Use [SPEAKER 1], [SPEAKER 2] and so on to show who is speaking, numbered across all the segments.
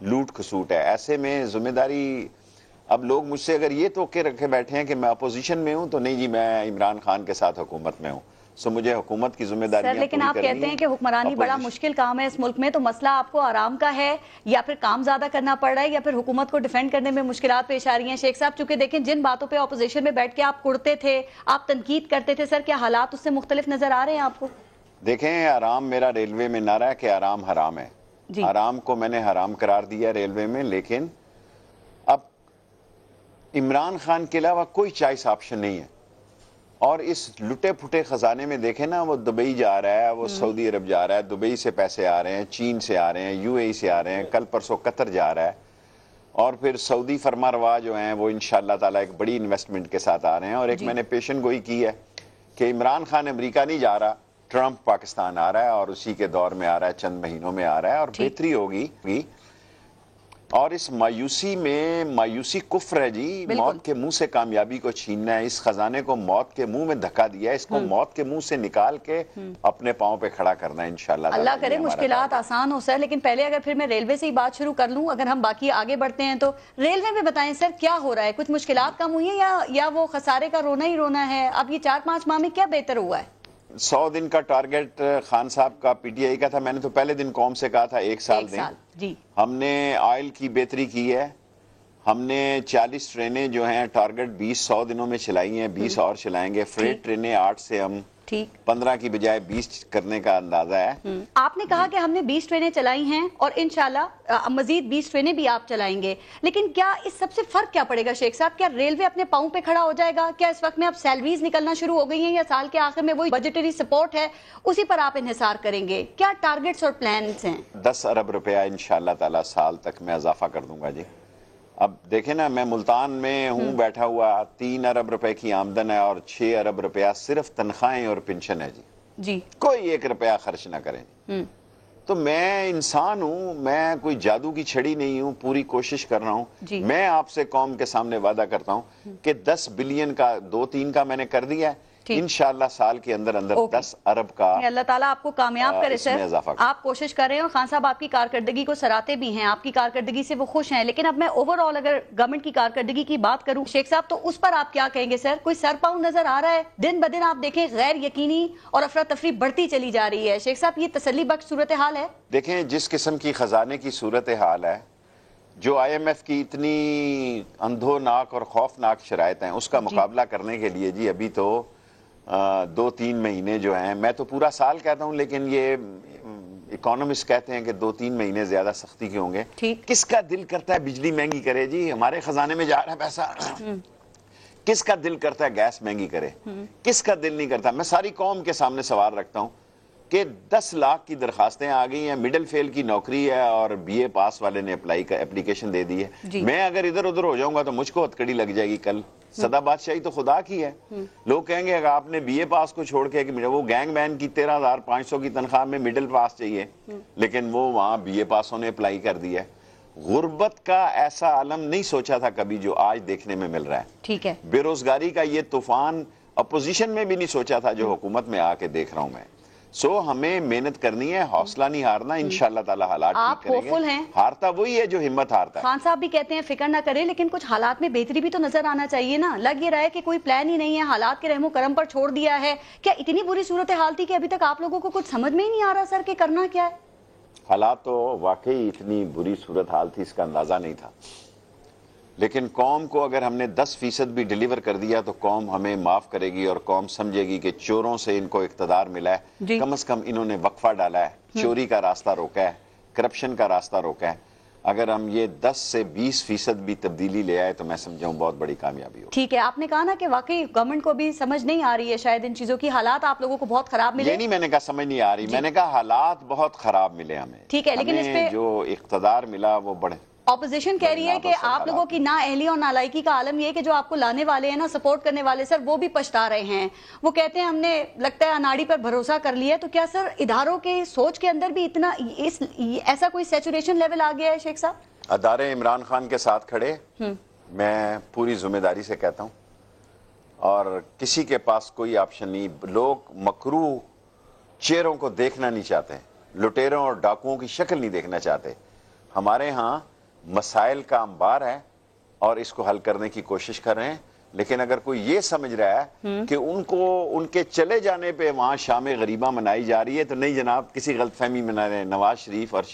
[SPEAKER 1] لوٹ کھسوٹ ہے. ایسے میں ذمہ داری اب لوگ مجھ سے اگر یہ توقع رکھے بیٹھے ہیں کہ میں اپوزیشن میں ہوں تو نہیں جی میں عمران خان کے ساتھ حکومت میں ہوں, سو مجھے حکومت کی ذمہ داریاں
[SPEAKER 2] سر لیکن آپ کہتے ہیں کہ حکمرانی بڑا مشکل کام ہے اس ملک میں, تو مسئلہ آپ کو آرام کا ہے یا پھر کام زیادہ کرنا پڑ رہا ہے یا پھر حکومت کو ڈیفینڈ کرنے میں مشکلات پیش آ رہی ہیں؟ شیخ صاحب چونکہ دیکھیں جن باتوں پہ اپوزیشن میں بیٹھ کے آپ کڑتے تھے, آپ تنقید کرتے تھے, سر کیا حالات اس سے مختلف نظر آ رہے ہیں آپ کو؟
[SPEAKER 1] دیکھیں آرام میرا ریلوے میں نعرہ ہے کہ آرام حرام ہے. آرام کو میں نے حرام قرار دیا ریلوے میں, لیکن اب عمران خان کے علاوہ کوئی چوائس آپشن نہیں ہے. اور اس لٹے پھٹے خزانے میں دیکھیں نا, وہ دبئی جا رہا ہے, وہ سعودی عرب جا رہا ہے, دبئی سے پیسے آ رہے ہیں, چین سے آ رہے ہیں, یو اے ای سے آ رہے ہیں, کل پرسوں قطر جا رہا ہے, اور پھر سعودی فرما روا جو ہیں وہ انشاءاللہ تعالیٰ ایک بڑی انویسٹمنٹ کے ساتھ آ رہے ہیں. اور ایک میں نے پیشن گوئی کی ہے کہ عمران خان امریکہ نہیں جا رہا, ٹرمپ پاکستان آ رہا ہے اور اسی کے دور میں آ رہا ہے, چند مہینوں میں آ رہا ہے اور بہتری ہوگی. اور اس مایوسی میں مایوسی کفر ہے جی, موت کے منہ سے کامیابی کو چھیننا ہے. اس خزانے کو موت کے منہ میں دھکا دیا ہے, اس کو موت کے منہ سے نکال کے اپنے پاؤں پہ کھڑا کرنا ہے انشاءاللہ.
[SPEAKER 2] اللہ کرے مشکلات آسان ہو سر. لیکن پہلے اگر پھر میں ریلوے سے ہی بات شروع کر لوں, اگر ہم باقی آگے بڑھتے ہیں تو ریلوے میں بتائیں سر کیا ہو رہا ہے؟ کچھ مشکلات کم ہوئی ہیں یا وہ خسارے کا رونا ہی رونا ہے؟ اب یہ 4-5 ماہ میں کیا بہتر ہوا ہے؟
[SPEAKER 1] 100 دن کا ٹارگٹ خان صاحب کا پی ٹی آئی کا تھا. میں نے تو پہلے دن قوم سے کہا تھا 1 سال دیں.
[SPEAKER 2] جی
[SPEAKER 1] ہم نے آئل کی بہتری کی ہے. ہم نے 40 ٹرینیں جو ہیں ٹارگٹ 20-100 دنوں میں چلائی ہیں, 20 اور چلائیں گے. فریٹ ٹرینیں 8 سے ہم 15 کی بجائے 20 کرنے کا اندازہ ہے.
[SPEAKER 2] آپ نے کہا کہ ہم نے 20 ٹرینیں چلائی ہیں اور انشاءاللہ مزید 20 ٹرینیں بھی آپ چلائیں گے, لیکن کیا اس سب سے فرق کیا پڑے گا شیخ صاحب؟ کیا ریلوے اپنے پاؤں پہ کھڑا ہو جائے گا؟ کیا اس وقت میں اب سیلریز نکلنا شروع ہو گئی ہیں یا سال کے آخر میں وہی بجٹری سپورٹ ہے اسی پر آپ انحصار کریں گے؟ کیا ٹارگٹس اور پلانز ہیں؟
[SPEAKER 1] 10 ارب روپیہ انشاءاللہ تعالی سال تک میں اضافہ کر دوں گا جی. اب دیکھیں نا, میں ملتان میں ہوں بیٹھا ہوا, 3 ارب روپے کی آمدن ہے اور 6 ارب روپیہ صرف تنخواہیں اور پنشن ہے جی. کوئی 1 روپیہ خرچ نہ کریں. تو میں انسان ہوں, میں کوئی جادو کی چھڑی نہیں ہوں, پوری کوشش کر رہا ہوں. میں آپ سے قوم کے سامنے وعدہ کرتا ہوں کہ 10 بلین کا 2-3 کا میں نے کر دیا ہے, انشاءاللہ سال کے اندر 10 ارب کا
[SPEAKER 2] اللہ تعالیٰ آپ کو کامیاب کرے سر. آپ کوشش کر رہے ہیں اور خان صاحب آپ کی کارکردگی کو سراہتے بھی ہیں, آپ کی کارکردگی سے وہ خوش ہیں. لیکن اب میں اوورآل اگر گورنمنٹ کی کارکردگی کی بات کروں شیخ صاحب, تو اس پر آپ کیا کہیں گے سر؟ کوئی سر پاؤں نظر آ رہا ہے؟ دن بدن آپ دیکھیں غیر یقینی اور افراتفری بڑھتی چلی جا رہی ہے. شیخ صاحب یہ تسلی بخش صورتحال ہے؟
[SPEAKER 1] دیکھیں جس قسم کی خزانے کی صورتحال ہے, جو آئی ایم ایف کی اتنی اندھوناک اور خوفناک شرائط ہیں, اس کا مقابلہ کرنے کے لیے جی ابھی تو 2-3 مہینے جو ہیں, میں تو پورا سال کہتا ہوں لیکن یہ اکانومسٹ کہتے ہیں کہ 2-3 مہینے زیادہ سختی کے ہوں گے. کس کا دل کرتا ہے بجلی مہنگی کرے جی؟ ہمارے خزانے میں جا رہا ہے پیسہ. کس کا دل کرتا ہے گیس مہنگی کرے؟ کس کا دل نہیں کرتا؟ میں ساری قوم کے سامنے سوال رکھتا ہوں کہ 10 لاکھ کی درخواستیں آ گئی ہیں, مڈل فیل کی نوکری ہے اور بی اے پاس والے نے اپلیکیشن دے دی ہے. میں اگر ادھر ادھر ہو جاؤں گا تو مجھ کو ہتکڑی لگ جائے گی. کل سدا بادشاہی تو خدا کی ہے. لوگ کہیں گے اگر آپ نے بی اے پاس کو چھوڑ کے وہ گینگ مین کی 13,500 کی تنخواہ میں مڈل پاس چاہیے, لیکن وہ وہاں بی اے پاسوں نے اپلائی کر دیا ہے. غربت کا ایسا عالم نہیں سوچا تھا کبھی جو آج دیکھنے میں مل رہا ہے. بے روزگاری کا یہ طوفان اپوزیشن میں بھی نہیں سوچا تھا جو حکومت میں آ کے دیکھ رہا ہوں میں. سو ہمیں محنت کرنی ہے, حوصلہ نہیں ہارنا, انشاءاللہ تعالی حالات ٹھیک کریں گے.
[SPEAKER 2] ہوپفل ہیں؟
[SPEAKER 1] ہارتا وہی ہے جو ہمت ہارتا ہے.
[SPEAKER 2] خان صاحب بھی کہتے ہیں فکر نہ کریں, لیکن کچھ حالات میں بہتری بھی تو نظر آنا چاہیے نا. لگ یہ رہا ہے کہ کوئی پلان ہی نہیں ہے, حالات کے رحم و کرم پر چھوڑ دیا ہے. کیا اتنی بری صورتحال تھی کہ ابھی تک آپ لوگوں کو کچھ سمجھ میں ہی نہیں آ رہا سر کہ کرنا کیا ہے؟
[SPEAKER 1] حالات تو واقعی اتنی بری صورتحال تھی اس کا اندازہ نہیں تھا, لیکن قوم کو اگر ہم نے 10% بھی ڈیلیور کر دیا تو قوم ہمیں معاف کرے گی اور قوم سمجھے گی کہ چوروں سے ان کو اقتدار ملا ہے. کم از کم انہوں نے وقفہ ڈالا ہے, چوری کا راستہ روکا ہے, کرپشن کا راستہ روکا ہے. اگر ہم یہ 10 سے 20% بھی تبدیلی لے آئے تو میں سمجھاؤں بہت بڑی کامیابی ہو.
[SPEAKER 2] ٹھیک ہے, آپ نے کہا نا کہ واقعی گورنمنٹ کو بھی سمجھ نہیں آ رہی ہے شاید ان چیزوں کی, حالات آپ لوگوں کو بہت خراب ملے.
[SPEAKER 1] یہ نہیں میں نے کہا سمجھ نہیں آ رہی, میں نے کہا حالات بہت خراب ملے ہمیں.
[SPEAKER 2] ٹھیک ہے, لیکن اس پہ
[SPEAKER 1] جو اقتدار ملا وہ بڑے.
[SPEAKER 2] اپوزیشن کہہ رہی ہے کہ آپ لوگوں کی نااہلی اور نالائکی کا عالم یہ ہے کہ جو آپ کو لانے والے ہیں نا, سپورٹ کرنے والے سر, وہ بھی پچھتا رہے ہیں. وہ کہتے ہیں ہم نے لگتا ہے اناڑی پر بھروسہ کر لیا. تو کیا سر اداروں کے سوچ کے اندر بھی اتنا ایسا کوئی سیچوریشن لیول آ گیا ہے شیخ صاحب؟
[SPEAKER 1] ادارے عمران خان کے ساتھ کھڑے, میں پوری ذمہ داری سے کہتا ہوں, اور کسی کے پاس کوئی آپشن نہیں. لوگ مکروہ چہروں کو دیکھنا نہیں چاہتے, لٹیروں اور ڈاکوؤں کی شکل نہیں دیکھنا چاہتے. ہمارے ہاں مسائل کا انبار ہے اور اس کو حل کرنے کی کوشش کر رہے ہیں، لیکن اگر کوئی یہ سمجھ رہا ہے کہ ان کے چلے جانے پہ وہاں شام غریبہ منائی جا رہی ہے، تو نہیں جناب، کسی غلط فہمی میں نہ رہے۔ نواز شریف اور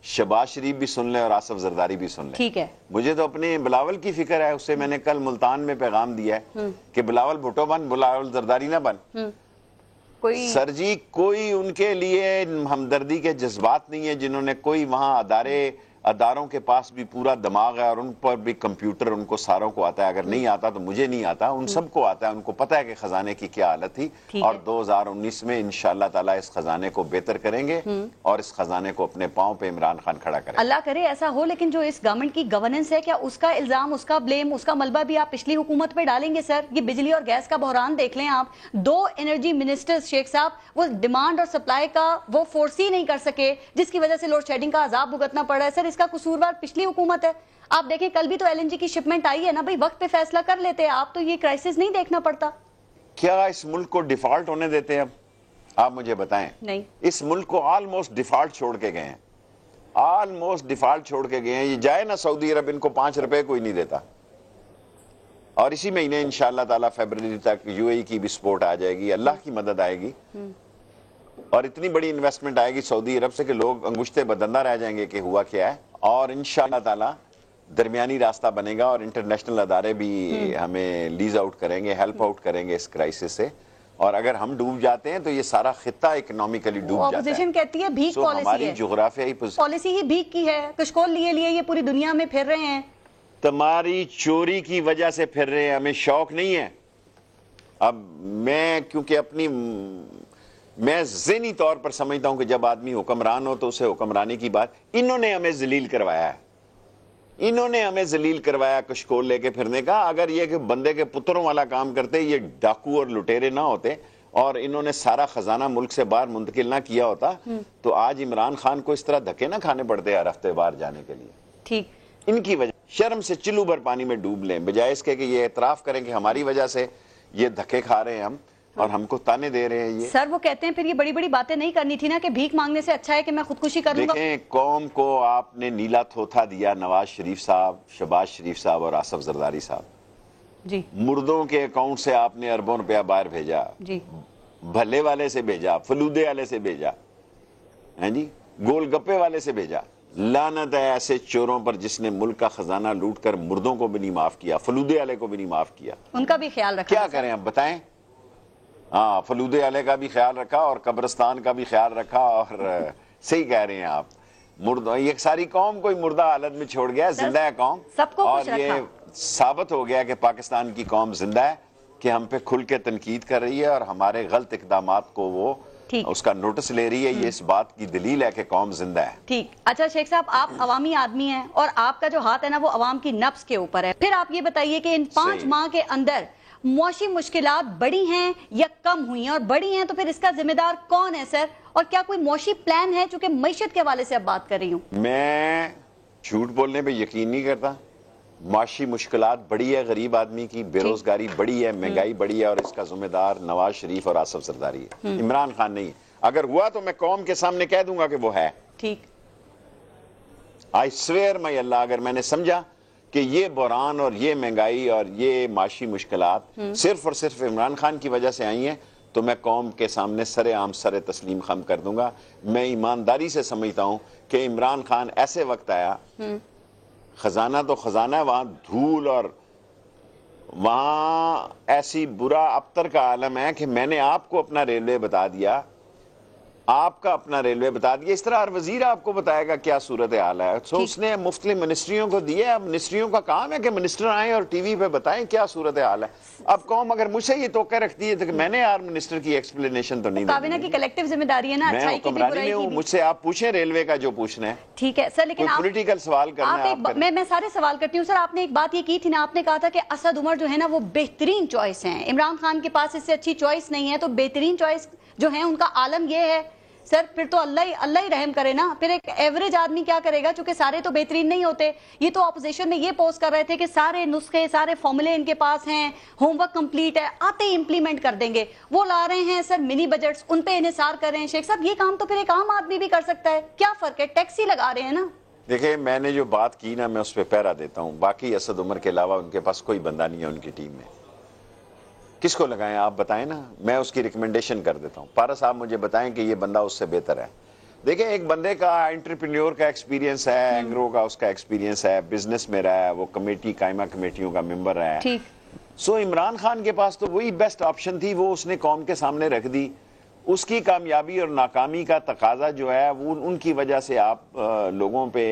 [SPEAKER 1] شہباز شریف بھی سن لیں اور آصف زرداری بھی سن لیں۔
[SPEAKER 2] ٹھیک ہے،
[SPEAKER 1] مجھے تو اپنے بلاول کی فکر ہے، اس سے میں نے کل ملتان میں پیغام دیا ہے کہ بلاول بھٹو بن، بلاول زرداری نہ بن۔ سر جی، کوئی ان کے لیے ہمدردی کے جذبات نہیں ہے، جنہوں نے کوئی وہاں اداروں کے پاس بھی پورا دماغ ہے اور ان پر بھی کمپیوٹر ان کو ساروں کو آتا ہے۔ اگر نہیں آتا تو مجھے نہیں آتا، ان سب کو آتا ہے، ان کو پتہ ہے کہ خزانے کی کیا حالت تھی، اور 2019 میں انشاءاللہ تعالی اس خزانے کو بہتر کریں گے اور اس خزانے کو اپنے پاؤں پہ عمران خان کھڑا کریں گے۔
[SPEAKER 2] اللہ کرے ایسا ہو، لیکن جو اس گورنمنٹ کی گورننس ہے، کیا اس کا الزام، اس کا بلیم، اس کا ملبہ بھی آپ پچھلی حکومت پہ ڈالیں گے؟ سر، یہ بجلی اور گیس کا بحران دیکھ لیں آپ، 2 انرجی منسٹرز شیخ صاحب وہ ڈیمانڈ اور سپلائی کا وہ فورس ہی نہیں کر سکے، جس کی وجہ سے لوڈ شیڈنگ کا عذاب بھگتنا پڑا ہے۔ سر، اس کا قصوروار پچھلی حکومت ہے۔ آپ دیکھیں کل بھی تو LNG کی شپمنٹ آئی ہے نا بھائی، وقت پہ فیصلہ کر لیتے ہیں آپ، تو یہ کرائسس نہیں دیکھنا پڑتا۔
[SPEAKER 1] کیا اس ملک کو ڈیفالٹ ہونے دیتے ہیں؟ اب آپ مجھے بتائیں۔
[SPEAKER 2] نہیں،
[SPEAKER 1] اس ملک کو آلموسٹ ڈیفالٹ چھوڑ کے گئے ہیں، آلموسٹ ڈیفالٹ چھوڑ کے گئے ہیں۔ یہ جائے نا سعودی عرب، ان کو 5 روپے کوئی نہیں دیتا، اور اسی مہینے انشاءاللہ تعالی فیبرری تک UAE کی بھی سپورٹ آ جائے گی، اللہ کی مدد آئے گی، اور اتنی بڑی انویسٹمنٹ آئے گی سعودی عرب سے کہ لوگ انگشتے بدندہ رہ جائیں گے کہ ہوا کیا ہے، اور انشاءاللہ تعالی درمیانی راستہ بنے گا، اور انٹرنیشنل ادارے بھی ہمیں لیز آؤٹ کریں گے، ہیلپ آؤٹ کریں گے اس کرائسس سے، اور اگر ہم ڈوب جاتے ہیں تو یہ سارا خطہ اکنامیکلی ڈوب جاتا ہے۔
[SPEAKER 2] اپوزیشن کہتی ہے بھیک
[SPEAKER 1] سو
[SPEAKER 2] پالیسی
[SPEAKER 1] ہماری
[SPEAKER 2] ہے،
[SPEAKER 1] جغرافیائی
[SPEAKER 2] پالیسی ہی بھیک کی ہے، کشکول لیے یہ پوری دنیا میں پھر رہے ہیں۔
[SPEAKER 1] تمہاری چوری کی وجہ سے پھر رہے ہیں، ہمیں شوق نہیں ہے۔ اب میں کیونکہ میں ذہنی طور پر سمجھتا ہوں کہ جب آدمی حکمران ہو تو اسے حکمرانی کی بات، انہوں نے ہمیں ذلیل کروایا ہے، انہوں نے ہمیں ذلیل کروایا کشکول لے کے پھرنے کا۔ اگر یہ کہ بندے کے پتروں والا کام کرتے، یہ ڈاکو اور لٹیرے نہ ہوتے، اور انہوں نے سارا خزانہ ملک سے باہر منتقل نہ کیا ہوتا، تو آج عمران خان کو اس طرح دھکے نہ کھانے پڑتے ہر ہفتے باہر جانے کے لیے۔
[SPEAKER 2] ٹھیک،
[SPEAKER 1] ان کی وجہ شرم سے چلو بھر پانی میں ڈوب لیں، بجائے اس کے کہ یہ اعتراف کریں کہ ہماری وجہ سے یہ دھکے کھا رہے ہیں ہم، اور ہم کو تانے دے رہے ہیں۔ یہ
[SPEAKER 2] سر وہ کہتے ہیں پھر یہ بڑی بڑی باتیں نہیں کرنی تھی نا، کہ بھیک مانگنے سے اچھا ہے کہ میں خودکشی کر لوں گا۔
[SPEAKER 1] دیکھیں، قوم کو آپ نے نیلا تھوتھا دیا، نواز شریف صاحب، شہباز شریف صاحب اور آصف زرداری صاحب،
[SPEAKER 2] جی
[SPEAKER 1] مردوں کے اکاؤنٹ سے آپ نے اربوں روپیہ باہر بھیجا،
[SPEAKER 2] جی،
[SPEAKER 1] بھلے والے سے بھیجا، فلودے والے سے بھیجا، ہیں جی، گول گپے والے سے بھیجا۔ لعنت ہے ایسے چوروں پر جس نے ملک کا خزانہ لوٹ کر مردوں کو بھی نہیں معاف کیا، فلودے والے کو بھی نہیں معاف کیا۔
[SPEAKER 2] ان کا بھی خیال رکھا۔
[SPEAKER 1] کیا کریں اب بتائیں؟ ہاں، فلودے والے کا بھی خیال رکھا اور قبرستان کا بھی خیال رکھا، اور صحیح کہہ رہے ہیں آپ، مردہ، یہ ساری قوم کوئی مردہ حالت میں چھوڑ گیا، زندہ ہے قوم،
[SPEAKER 2] سب کو
[SPEAKER 1] اور
[SPEAKER 2] خوش
[SPEAKER 1] یہ
[SPEAKER 2] رکھا۔
[SPEAKER 1] ثابت ہو گیا کہ پاکستان کی قوم زندہ ہے، کہ ہم پہ کھل کے تنقید کر رہی ہے اور ہمارے غلط اقدامات کو وہ اس کا نوٹس لے رہی ہے۔ یہ اس بات کی دلیل ہے کہ قوم زندہ ہے۔
[SPEAKER 2] ٹھیک، اچھا شیخ صاحب، آپ عوامی آدمی ہیں اور آپ کا جو ہاتھ ہے نا وہ عوام کی نفس کے اوپر ہے، پھر آپ یہ بتائیے کہ ان 5 ماہ کے اندر معاشی مشکلات بڑی ہیں یا کم ہوئی ہیں؟ اور بڑی ہیں تو پھر اس کا ذمہ دار کون ہے سر؟ اور کیا کوئی معاشی پلان ہے؟ چونکہ معیشت کے حوالے سے اب بات کر رہی ہوں۔
[SPEAKER 1] میں جھوٹ بولنے پہ یقین نہیں کرتا۔ معاشی مشکلات بڑی ہے غریب آدمی کی، بے روزگاری بڑی ہے، مہنگائی بڑی ہے، اور اس کا ذمہ دار نواز شریف اور آصف زرداری ہے، عمران خان نہیں۔ اگر ہوا تو میں قوم کے سامنے کہہ دوں گا کہ وہ ہے۔
[SPEAKER 2] ٹھیک،
[SPEAKER 1] آئی سویئر مائی اللہ، اگر میں نے سمجھا کہ یہ بحران اور یہ مہنگائی اور یہ معاشی مشکلات صرف اور صرف عمران خان کی وجہ سے آئی ہیں، تو میں قوم کے سامنے سر عام سر تسلیم خم کر دوں گا۔ میں ایمانداری سے سمجھتا ہوں کہ عمران خان ایسے وقت آیا، خزانہ تو خزانہ ہے، وہاں دھول اور وہاں ایسی برا ابتر کا عالم ہے کہ میں نے آپ کو اپنا ریلوے بتا دیا، آپ کا اپنا ریلوے بتا دیا، اس طرح ہر وزیر آپ کو بتائے گا کیا صورتحال ہے۔ تو اس نے مختلف منسٹریوں کو دیے، اب منسٹریوں کا کام ہے کہ منسٹر آئیں اور ٹی وی پہ بتائیں کیا صورتحال ہے۔ اب قوم اگر مجھ سے یہ توقع رکھتی ہے تو میں نے یار منسٹر کی ایکسپلینیشن تو نہیں دی۔
[SPEAKER 2] کابینہ کی کلیکٹیو ذمہ داری ہے نا،
[SPEAKER 1] میں
[SPEAKER 2] اچھائی کی بھی
[SPEAKER 1] حکمرانی
[SPEAKER 2] برائی
[SPEAKER 1] میں
[SPEAKER 2] کی
[SPEAKER 1] ہوں،
[SPEAKER 2] بھی۔
[SPEAKER 1] مجھ سے آپ پوچھیں ریلوے کا جو پوچھنا ہے۔
[SPEAKER 2] ٹھیک ہے سر، لیکن
[SPEAKER 1] کوئی پولیٹیکل سوال کرنا ہے آپ کریں۔
[SPEAKER 2] میں سارے سوال کرتی ہوں سر۔ آپ نے ایک بات یہ کی تھی نا، آپ نے کہا تھا کہ اسد عمر جو ہے نا وہ بہترین چوائس ہیں، عمران خان کے پاس اس سے اچھی چوائس نہیں ہے، تو بہترین چوائس جو ہے ان کا عالم یہ ہے۔ سر پھر تو اللہ ہی رحم کرے نا، پھر ایک ایوریج آدمی کیا کرے گا؟ چونکہ سارے تو بہترین نہیں ہوتے۔ یہ تو اپوزیشن میں یہ پوسٹ کر رہے تھے کہ سارے نسخے، سارے فارمولے ان کے پاس ہیں، ہوم ورک کمپلیٹ ہے، آتے ہی امپلیمنٹ کر دیں گے۔ وہ لا رہے ہیں سر منی بجٹس، ان پہ انحصار کر رہے ہیں۔ شیخ صاحب یہ کام تو پھر ایک عام آدمی بھی کر سکتا ہے، کیا فرق ہے؟ ٹیکس ہی لگا رہے ہیں نا۔
[SPEAKER 1] دیکھیں میں نے جو بات کی نا میں اس پہ پیرا دیتا ہوں. باقی اسد عمر کے علاوہ ان کے پاس کوئی بندہ نہیں ہے ان کی ٹیم میں. کس کو لگائیں آپ بتائیں نا, میں اس کی ریکمنڈیشن کر دیتا ہوں. پارا صاحب مجھے بتائیں کہ یہ بندہ اس سے بہتر ہے. دیکھیں ایک بندے کا انٹرپرینیور کا ایکسپیرینس ہے, اینگرو کا اس کا ایکسپیرینس ہے, بزنس میں رہا ہے, وہ کمیٹی قائمہ کمیٹیوں کا ممبر رہا ہے. سو عمران خان کے پاس تو وہی بیسٹ آپشن تھی, وہ اس نے قوم کے سامنے رکھ دی. اس کی کامیابی اور ناکامی کا تقاضا جو ہے وہ ان کی وجہ سے آپ لوگوں پہ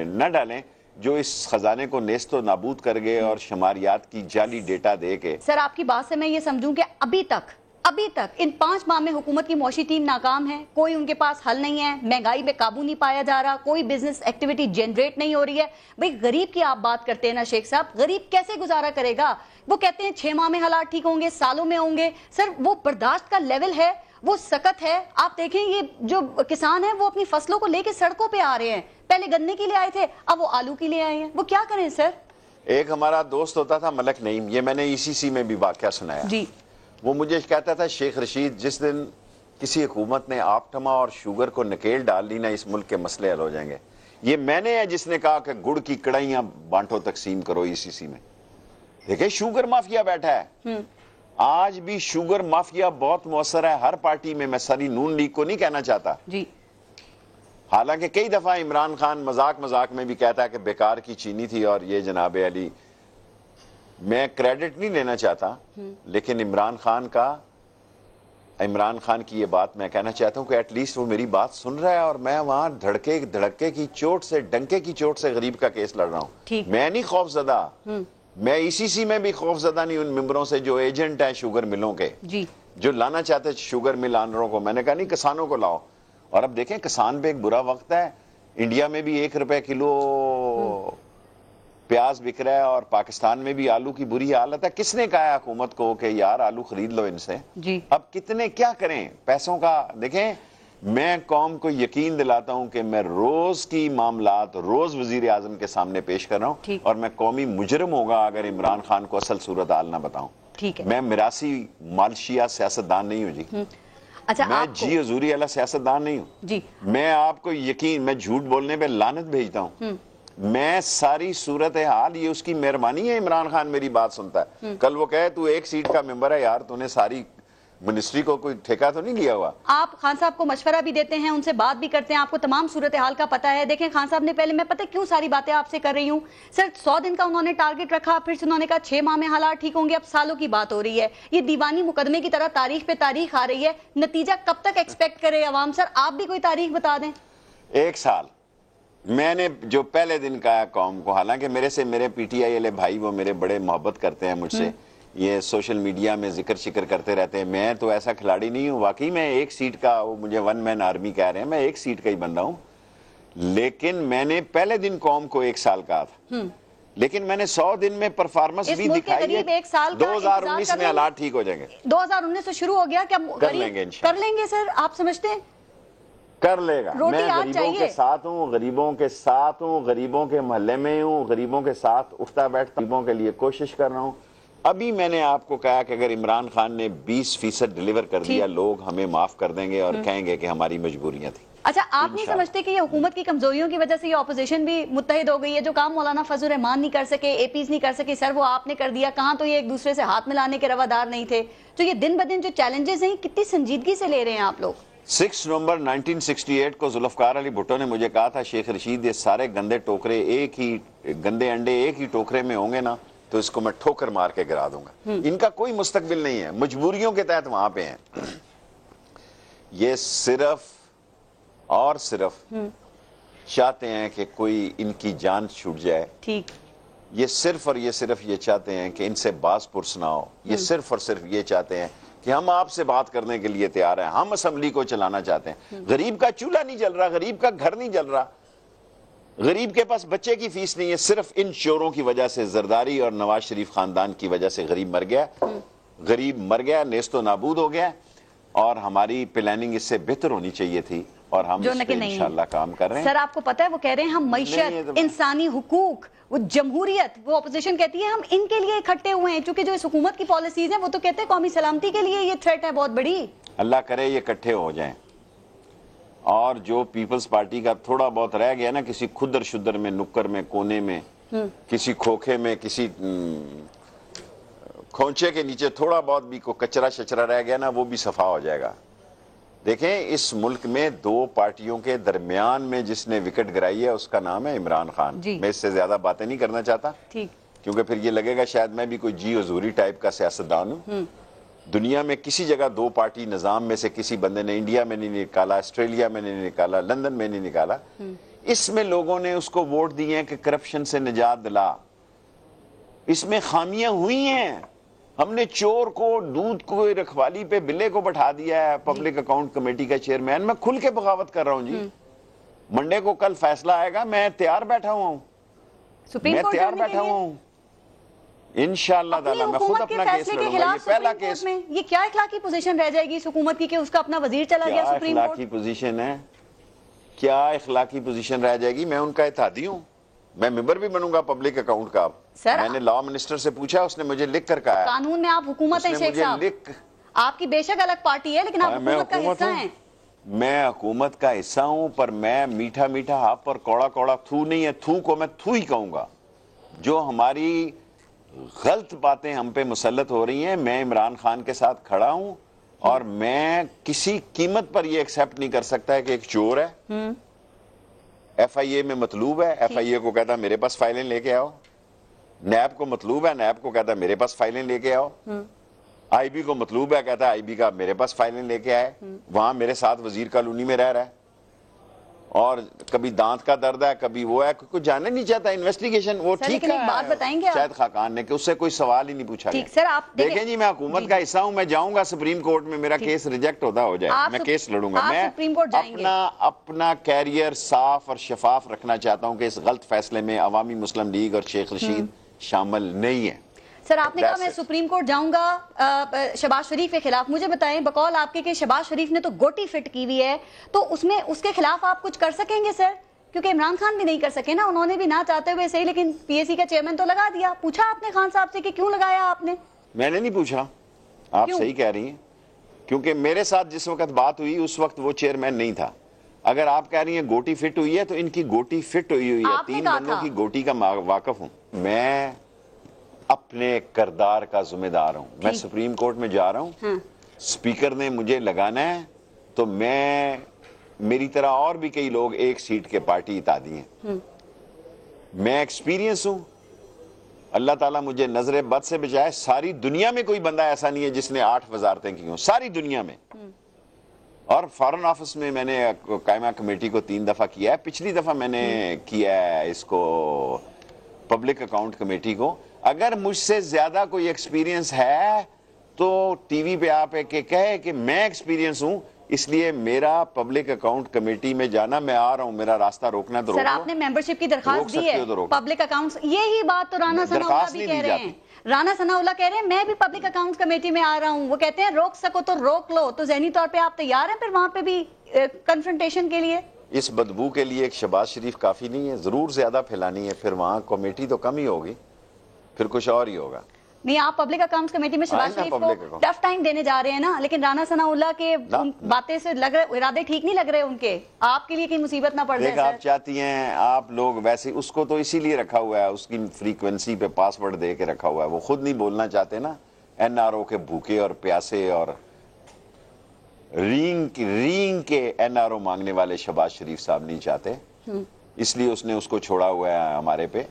[SPEAKER 1] نہ ڈالیں جو اس خزانے کو نیست و نابود کر گئے اور شماریات کی جعلی ڈیٹا دے کے.
[SPEAKER 2] سر آپ کی بات سے میں یہ سمجھوں کہ ابھی تک ان 5 ماہ میں حکومت کی معاشی ٹیم ناکام ہے, کوئی ان کے پاس حل نہیں ہے, مہنگائی میں قابو نہیں پایا جا رہا, کوئی بزنس ایکٹیویٹی جنریٹ نہیں ہو رہی ہے. بھئی غریب کی آپ بات کرتے ہیں نا شیخ صاحب, غریب کیسے گزارا کرے گا؟ وہ کہتے ہیں 6 ماہ میں حالات ٹھیک ہوں گے, سالوں میں ہوں گے. سر وہ برداشت کا لیول ہے, وہ سخت ہے. آپ دیکھیں یہ جو کسان ہیں وہ اپنی فصلوں کو لے کے سڑکوں پہ آ رہے ہیں. پہلے گنے کے لیے آئے تھے, اب وہ آلو کے لیے آئے ہیں. وہ کیا کریں سر؟
[SPEAKER 1] ایک ہمارا دوست ہوتا تھا ملک نعیم, یہ میں نے ECC میں بھی واقعہ سنایا.
[SPEAKER 2] جی.
[SPEAKER 1] وہ مجھے کہتا تھا شیخ رشید جس دن کسی حکومت نے آپٹما اور شوگر کو نکیل ڈال لی نا, اس ملک کے مسئلے حل ہو جائیں گے. یہ میں نے ہے جس نے کہا کہ گڑ کی کڑھائیاں بانٹو تقسیم کرو ECC میں. دیکھیں شوگر مافیا بیٹھا ہے, آج بھی شوگر مافیا بہت مؤثر ہے ہر پارٹی میں. میں ساری نون لیگ کو نہیں کہنا چاہتا جی, حالانکہ کئی دفعہ عمران خان مذاق میں بھی کہتا ہے کہ بیکار کی چینی تھی اور یہ جناب علی. میں کریڈٹ نہیں لینا چاہتا, لیکن عمران خان کی یہ بات میں کہنا چاہتا ہوں کہ ایٹ لیسٹ وہ میری بات سن رہا ہے, اور میں وہاں دھڑکے کی چوٹ سے, ڈنکے کی چوٹ سے غریب کا کیس لڑ رہا ہوں. میں نہیں خوف زدہ, میں ECC میں بھی خوف زدہ نہیں ان ممبروں سے جو ایجنٹ ہیں شوگر ملوں کے, جو لانا چاہتے شوگر مل آنروں کو. میں نے کہا نہیں, کسانوں کو لاؤ. اور اب دیکھیں کسان پہ ایک برا وقت ہے. انڈیا میں بھی 1 روپے کلو پیاز بک رہا ہے, اور پاکستان میں بھی آلو کی بری حالت ہے. کس نے کہا حکومت کو کہ یار آلو خرید لو ان سے؟ اب کتنے کیا کریں پیسوں کا. دیکھیں میں قوم کو یقین دلاتا ہوں کہ میں روز کی معاملات روز وزیر اعظم کے سامنے پیش کر رہا ہوں, اور میں قومی مجرم ہوگا اگر عمران خان کو اصل صورتحال نہ بتاؤں. میں میراثی مالشیا سیاستدان نہیں ہوں جی. میں جی حضوری والا سیاستدان نہیں ہوں. میں آپ کو یقین, میں جھوٹ بولنے پہ لعنت بھیجتا ہوں. میں ساری صورتحال, یہ اس کی مہربانی ہے عمران خان میری بات سنتا ہے. کل وہ کہے تو 1 سیٹ کا ممبر ہے یار, تو نے ساری منسٹری کو کوئی ٹھیکہ تو نہیں لیا ہوا.
[SPEAKER 2] آپ خان صاحب کو مشورہ بھی دیتے ہیں, ان سے بات بھی کرتے ہیں, آپ کو تمام صورتحال کا پتہ ہے. دیکھیں خان صاحب نے پہلے, میں پتہ کیوں ساری باتیں آپ سے کر رہی ہوں سر, 100 دن کا انہوں نے ٹارگٹ رکھا, پھر سے انہوں نے کہا 6 ماہ میں حالات ٹھیک ہوں گے, اب سالوں کی بات ہو رہی ہے. یہ دیوانی مقدمے کی طرح تاریخ پہ تاریخ آ رہی ہے. نتیجہ کب تک ایکسپیکٹ کرے عوام؟ سر آپ بھی کوئی تاریخ بتا دیں.
[SPEAKER 1] 1 سال میں نے جو پہلے دن کہا قوم کو, حالانکہ میرے سے میرے PTI والے بھائی وہ میرے بڑے محبت کرتے ہیں مجھ سے, یہ سوشل میڈیا میں ذکر شکر کرتے رہتے ہیں. میں تو ایسا کھلاڑی نہیں ہوں, واقعی میں 1 سیٹ کا, وہ مجھے 1 مین آرمی کہہ رہے ہیں, میں 1 سیٹ کا ہی بندہ ہوں. لیکن میں نے پہلے دن قوم کو 1 سال کہا تھا, لیکن میں نے 100 دن میں پرفارمنس بھی دکھائی ہے. 2019 میں حالات ٹھیک ہو جائیں گے.
[SPEAKER 2] 2019 سے شروع ہو گیا, کیا
[SPEAKER 1] کر لیں گے
[SPEAKER 2] کر لیں گے سر؟ آپ سمجھتے ہیں
[SPEAKER 1] کر لے گا. میں غریبوں کے ساتھ ہوں, غریبوں کے ساتھ ہوں, غریبوں کے محلے میں ہوں, غریبوں کے ساتھ اٹھتا بیٹھتا, غریبوں کے لیے کوشش کر رہا ہوں. ابھی میں نے آپ کو کہا کہ اگر عمران خان نے 20% ڈیلیور کر دیا, لوگ ہمیں معاف کر دیں گے اور کہیں گے کہ ہماری مجبوریاں تھیں.
[SPEAKER 2] اچھا آپ نہیں سمجھتے کہ یہ حکومت کی کمزوریوں کی وجہ سے یہ اپوزیشن بھی متحد ہو گئی ہے؟ جو کام مولانا فضل الرحمان نہیں کر سکے, APs نہیں کر سکے, سر وہ آپ نے کر دیا. کہاں تو یہ ایک دوسرے سے ہاتھ ملانے کے روادار نہیں تھے. تو یہ دن بدن جو چیلنجز ہیں کتنی سنجیدگی سے لے رہے ہیں آپ لوگ؟
[SPEAKER 1] 6 نومبر 1968 کو ذوالفقار علی بھٹو نے مجھے کہا تھا شیخ رشید یہ سارے گندے ٹوکرے گندے انڈے ایک ہی ٹوکرے میں ہوں گے نا, تو اس کو میں ٹھوکر مار کے گرا دوں گا. ان کا کوئی مستقبل نہیں ہے, مجبوریوں کے تحت وہاں پہ ہیں. یہ صرف اور صرف چاہتے ہیں کہ کوئی ان کی جان چھوٹ جائے. یہ صرف اور یہ صرف یہ چاہتے ہیں کہ ان سے باز پرس نہ ہو. یہ صرف اور صرف یہ چاہتے ہیں کہ ہم آپ سے بات کرنے کے لیے تیار ہیں, ہم اسمبلی کو چلانا چاہتے ہیں. غریب کا چولہا نہیں جل رہا, غریب کا گھر نہیں جل رہا, غریب کے پاس بچے کی فیس نہیں ہے. صرف ان چوروں کی وجہ سے, زرداری اور نواز شریف خاندان کی وجہ سے غریب مر گیا. غریب مر گیا, نیست و نابود ہو گیا. اور ہماری پلاننگ اس سے بہتر ہونی چاہیے تھی, اور ہم اس پہ انشاءاللہ کام کر رہے ہیں.
[SPEAKER 2] سر آپ کو پتہ ہے وہ کہہ رہے ہیں ہم معیشت, انسانی حقوق, وہ جمہوریت, وہ اپوزیشن کہتی ہے ہم ان کے لیے اکٹھے ہوئے ہیں, چونکہ جو اس حکومت کی پالیسیز ہیں وہ تو کہتے ہیں قومی سلامتی کے لیے یہ تھریٹ ہے بہت بڑی.
[SPEAKER 1] اللہ کرے یہ اکٹھے ہو جائیں. اور جو پیپلز پارٹی کا تھوڑا بہت رہ گیا نا کسی خدر شدر میں نکر میں کونے میں کسی کھوکھے میں کسی کھونچے کے نیچے تھوڑا بہت بھی کو کچرا شچرا رہ گیا نا وہ بھی صفا ہو جائے گا. دیکھیں اس ملک میں دو پارٹیوں کے درمیان میں جس نے وکٹ گرائی ہے اس کا نام ہے عمران خان. میں اس سے زیادہ باتیں نہیں کرنا چاہتا کیونکہ پھر یہ لگے گا شاید میں بھی کوئی جی حضوری ٹائپ کا سیاستدان ہوں. دنیا میں کسی جگہ دو پارٹی نظام میں سے کسی بندے نے انڈیا میں نہیں نکالا, آسٹریلیا میں نہیں نکالا, لندن میں نہیں نکالا. اس میں لوگوں نے اس کو ووٹ دیے ہیں کہ کرپشن سے نجات دلا. اس میں خامیاں ہوئی ہیں. ہم نے چور کو دودھ کو رکھوالی پہ بلے کو بٹھا دیا ہے پبلک اکاؤنٹ کمیٹی کا چیئرمین. میں کھل کے بغاوت کر رہا ہوں جی. منڈے کو کل فیصلہ آئے گا, میں تیار بیٹھا ہوا ہوں, میں تیار بیٹھا ہوا ہوں انشاءاللہ تعالی. میں خود اپنا کیس لڑوں گا. یہ پہلا کیس.
[SPEAKER 2] یہ کیا اخلاقی پوزیشن رہ جائے گی اس حکومت کی کہ اس کا اپنا وزیر چلا گیا سپریم کورٹ؟
[SPEAKER 1] اخلاقی پوزیشن ہے, کیا اخلاقی پوزیشن رہ جائے گی؟ میں ان کا اتحادی ہوں, میں ممبر بھی بنوں گا پبلک اکاؤنٹ کا. میں نے لا منسٹر سے پوچھا, اس نے مجھے لکھ کر کہا
[SPEAKER 2] قانون میں آپ حکومت ہیں شیخ صاحب, آپ کی بے شک الگ پارٹی ہے لیکن آپ حکومت کا حصہ ہیں.
[SPEAKER 1] میں حکومت کا حصہ ہوں پر میں میٹھا میٹھا ہاپ پر کوڑا کوڑا تھو نہیں ہے. تھو کو میں تھو ہی کہوں گا. جو ہماری غلط باتیں ہم پہ مسلط ہو رہی ہیں, میں عمران خان کے ساتھ کھڑا ہوں اور میں کسی قیمت پر یہ ایکسیپٹ نہیں کر سکتا ہے کہ ایک چور ہے, ایف آئی اے میں مطلوب ہے, ایف آئی اے کو کہتا ہے میرے پاس فائلیں لے کے آؤ. نیب کو مطلوب ہے, نیب کو کہتا ہے میرے پاس فائلیں لے کے آؤ. آئی بی کو مطلوب ہے, کہتا ہے آئی بی کا میرے پاس فائلیں لے کے آئے. وہاں میرے ساتھ وزیر کالونی میں رہ رہا ہے اور کبھی دانت کا درد ہے کبھی وہ ہے, کوئی جاننا نہیں چاہتا. انویسٹیگیشن وہ ٹھیک ہے,
[SPEAKER 2] بات بتائیں گے
[SPEAKER 1] شاید خاقان نے کہ اس سے کوئی سوال ہی نہیں پوچھا گیا.
[SPEAKER 2] سر آپ
[SPEAKER 1] دیکھیں جی, میں حکومت کا حصہ ہوں, میں جاؤں گا سپریم کورٹ میں, میرا کیس ریجیکٹ ہوتا ہو جائے, میں کیس لڑوں گا. میں اپنا کیریئر صاف اور شفاف رکھنا چاہتا ہوں کہ اس غلط فیصلے میں عوامی مسلم لیگ اور شیخ رشید شامل نہیں ہے.
[SPEAKER 2] سر آپ نے کہا میں سپریم کورٹ جاؤں گا شہباز شریف کے خلاف. مجھے بتائیں بقول آپ کے کہ شہباز شریف نے تو گوٹی فٹ کی ہوئی ہے, تو اس میں اس کے خلاف آپ کچھ کر سکیں گے سر؟ کیونکہ عمران خان بھی نہیں کر سکے نا, انہوں نے بھی نہ چاہتے ہوئے صحیح, لیکن پی ایس سی کا چیئرمین تو لگا دیا. پوچھا آپ نے خان صاحب سے کہ کیوں لگایا آپ نے؟
[SPEAKER 1] میں نے نہیں پوچھا, آپ صحیح کہہ رہی ہیں, کیونکہ میرے ساتھ جس وقت بات ہوئی اس وقت وہ چیئرمین نہیں تھا. اگر آپ کہہ رہی ہیں گوٹی فٹ ہوئی ہے تو ان کی گوٹی فٹ ہوئی ہے. 3 بندوں کی گوٹی کا واقف ہوں میں, اپنے کردار کا ذمہ دار ہوں. میں سپریم کورٹ میں جا رہا ہوں, سپیکر نے مجھے لگانا ہے تو میں, میری طرح اور بھی کئی لوگ ایک سیٹ کے پارٹی اتحادی ہیں. میں ایکسپیرینس ہوں, اللہ تعالیٰ مجھے نظر بد سے بچائے. ساری دنیا میں کوئی بندہ ایسا نہیں ہے جس نے 8 وزارتیں کی ہوں, ساری دنیا میں. اور فارن آفس میں میں نے قائمہ کمیٹی کو 3 دفعہ کیا ہے. پچھلی دفعہ میں نے کیا ہے اس کو پبلک اکاؤنٹ کمیٹی کو. اگر مجھ سے زیادہ کوئی ایکسپیرینس ہے تو ٹی وی پہ آپ کہے کہ میں ایکسپیرینس ہوں, اس لیے میرا پبلک اکاؤنٹ کمیٹی میں جانا, میں آ رہا ہوں, میرا راستہ روکنا تو روک لو.
[SPEAKER 2] سر آپ نے ممبرشپ کی درخواست دی ہے پبلک اکاؤنٹس, یہی بات تو رانا ثناء اللہ بھی کہہ رہے ہیں. رانا ثناء اللہ کہہ رہے ہیں میں بھی پبلک اکاؤنٹس کمیٹی میں آ رہا ہوں. وہ کہتے ہیں روک سکو تو روک لو. تو ذہنی طور پہ آپ تیار ہیں پھر وہاں پہ بھی کنفرنٹیشن کے لیے؟
[SPEAKER 1] اس بدبو کے لیے ایک شہباز شریف کافی نہیں ہے, ضرور زیادہ پھیلانی ہے. پھر وہاں کمیٹی تو کم ہی ہوگی, پھر کچھ اور ہی ہوگا.
[SPEAKER 2] نہیں, آپ پبلک اکاؤنٹس کمیٹی میں شہباز شریف کو ٹف ٹائم دینے جا رہے ہیں نا, لیکن رانا ثناء اللہ کے باتیں سے لگ رہے, ارادے ٹھیک نہیں لگ رہے ان کے. آپ کے لیے کوئی مصیبت نہ پڑ جائے.
[SPEAKER 1] آپ چاہتی ہیں, آپ لوگ ویسے اس کو تو اسی لیے رکھا ہوا ہے, اس کی فریکوینسی پہ پاسورڈ دے کے رکھا ہوا ہے. وہ خود نہیں بولنا چاہتے نا. این آر او کے بھوکے اور پیاسے اور رینگ کے این آر او مانگنے والے شہباز شریف صاحب نہیں چاہتے, اس لیے اس نے اس کو چھوڑا ہوا ہے ہمارے پہ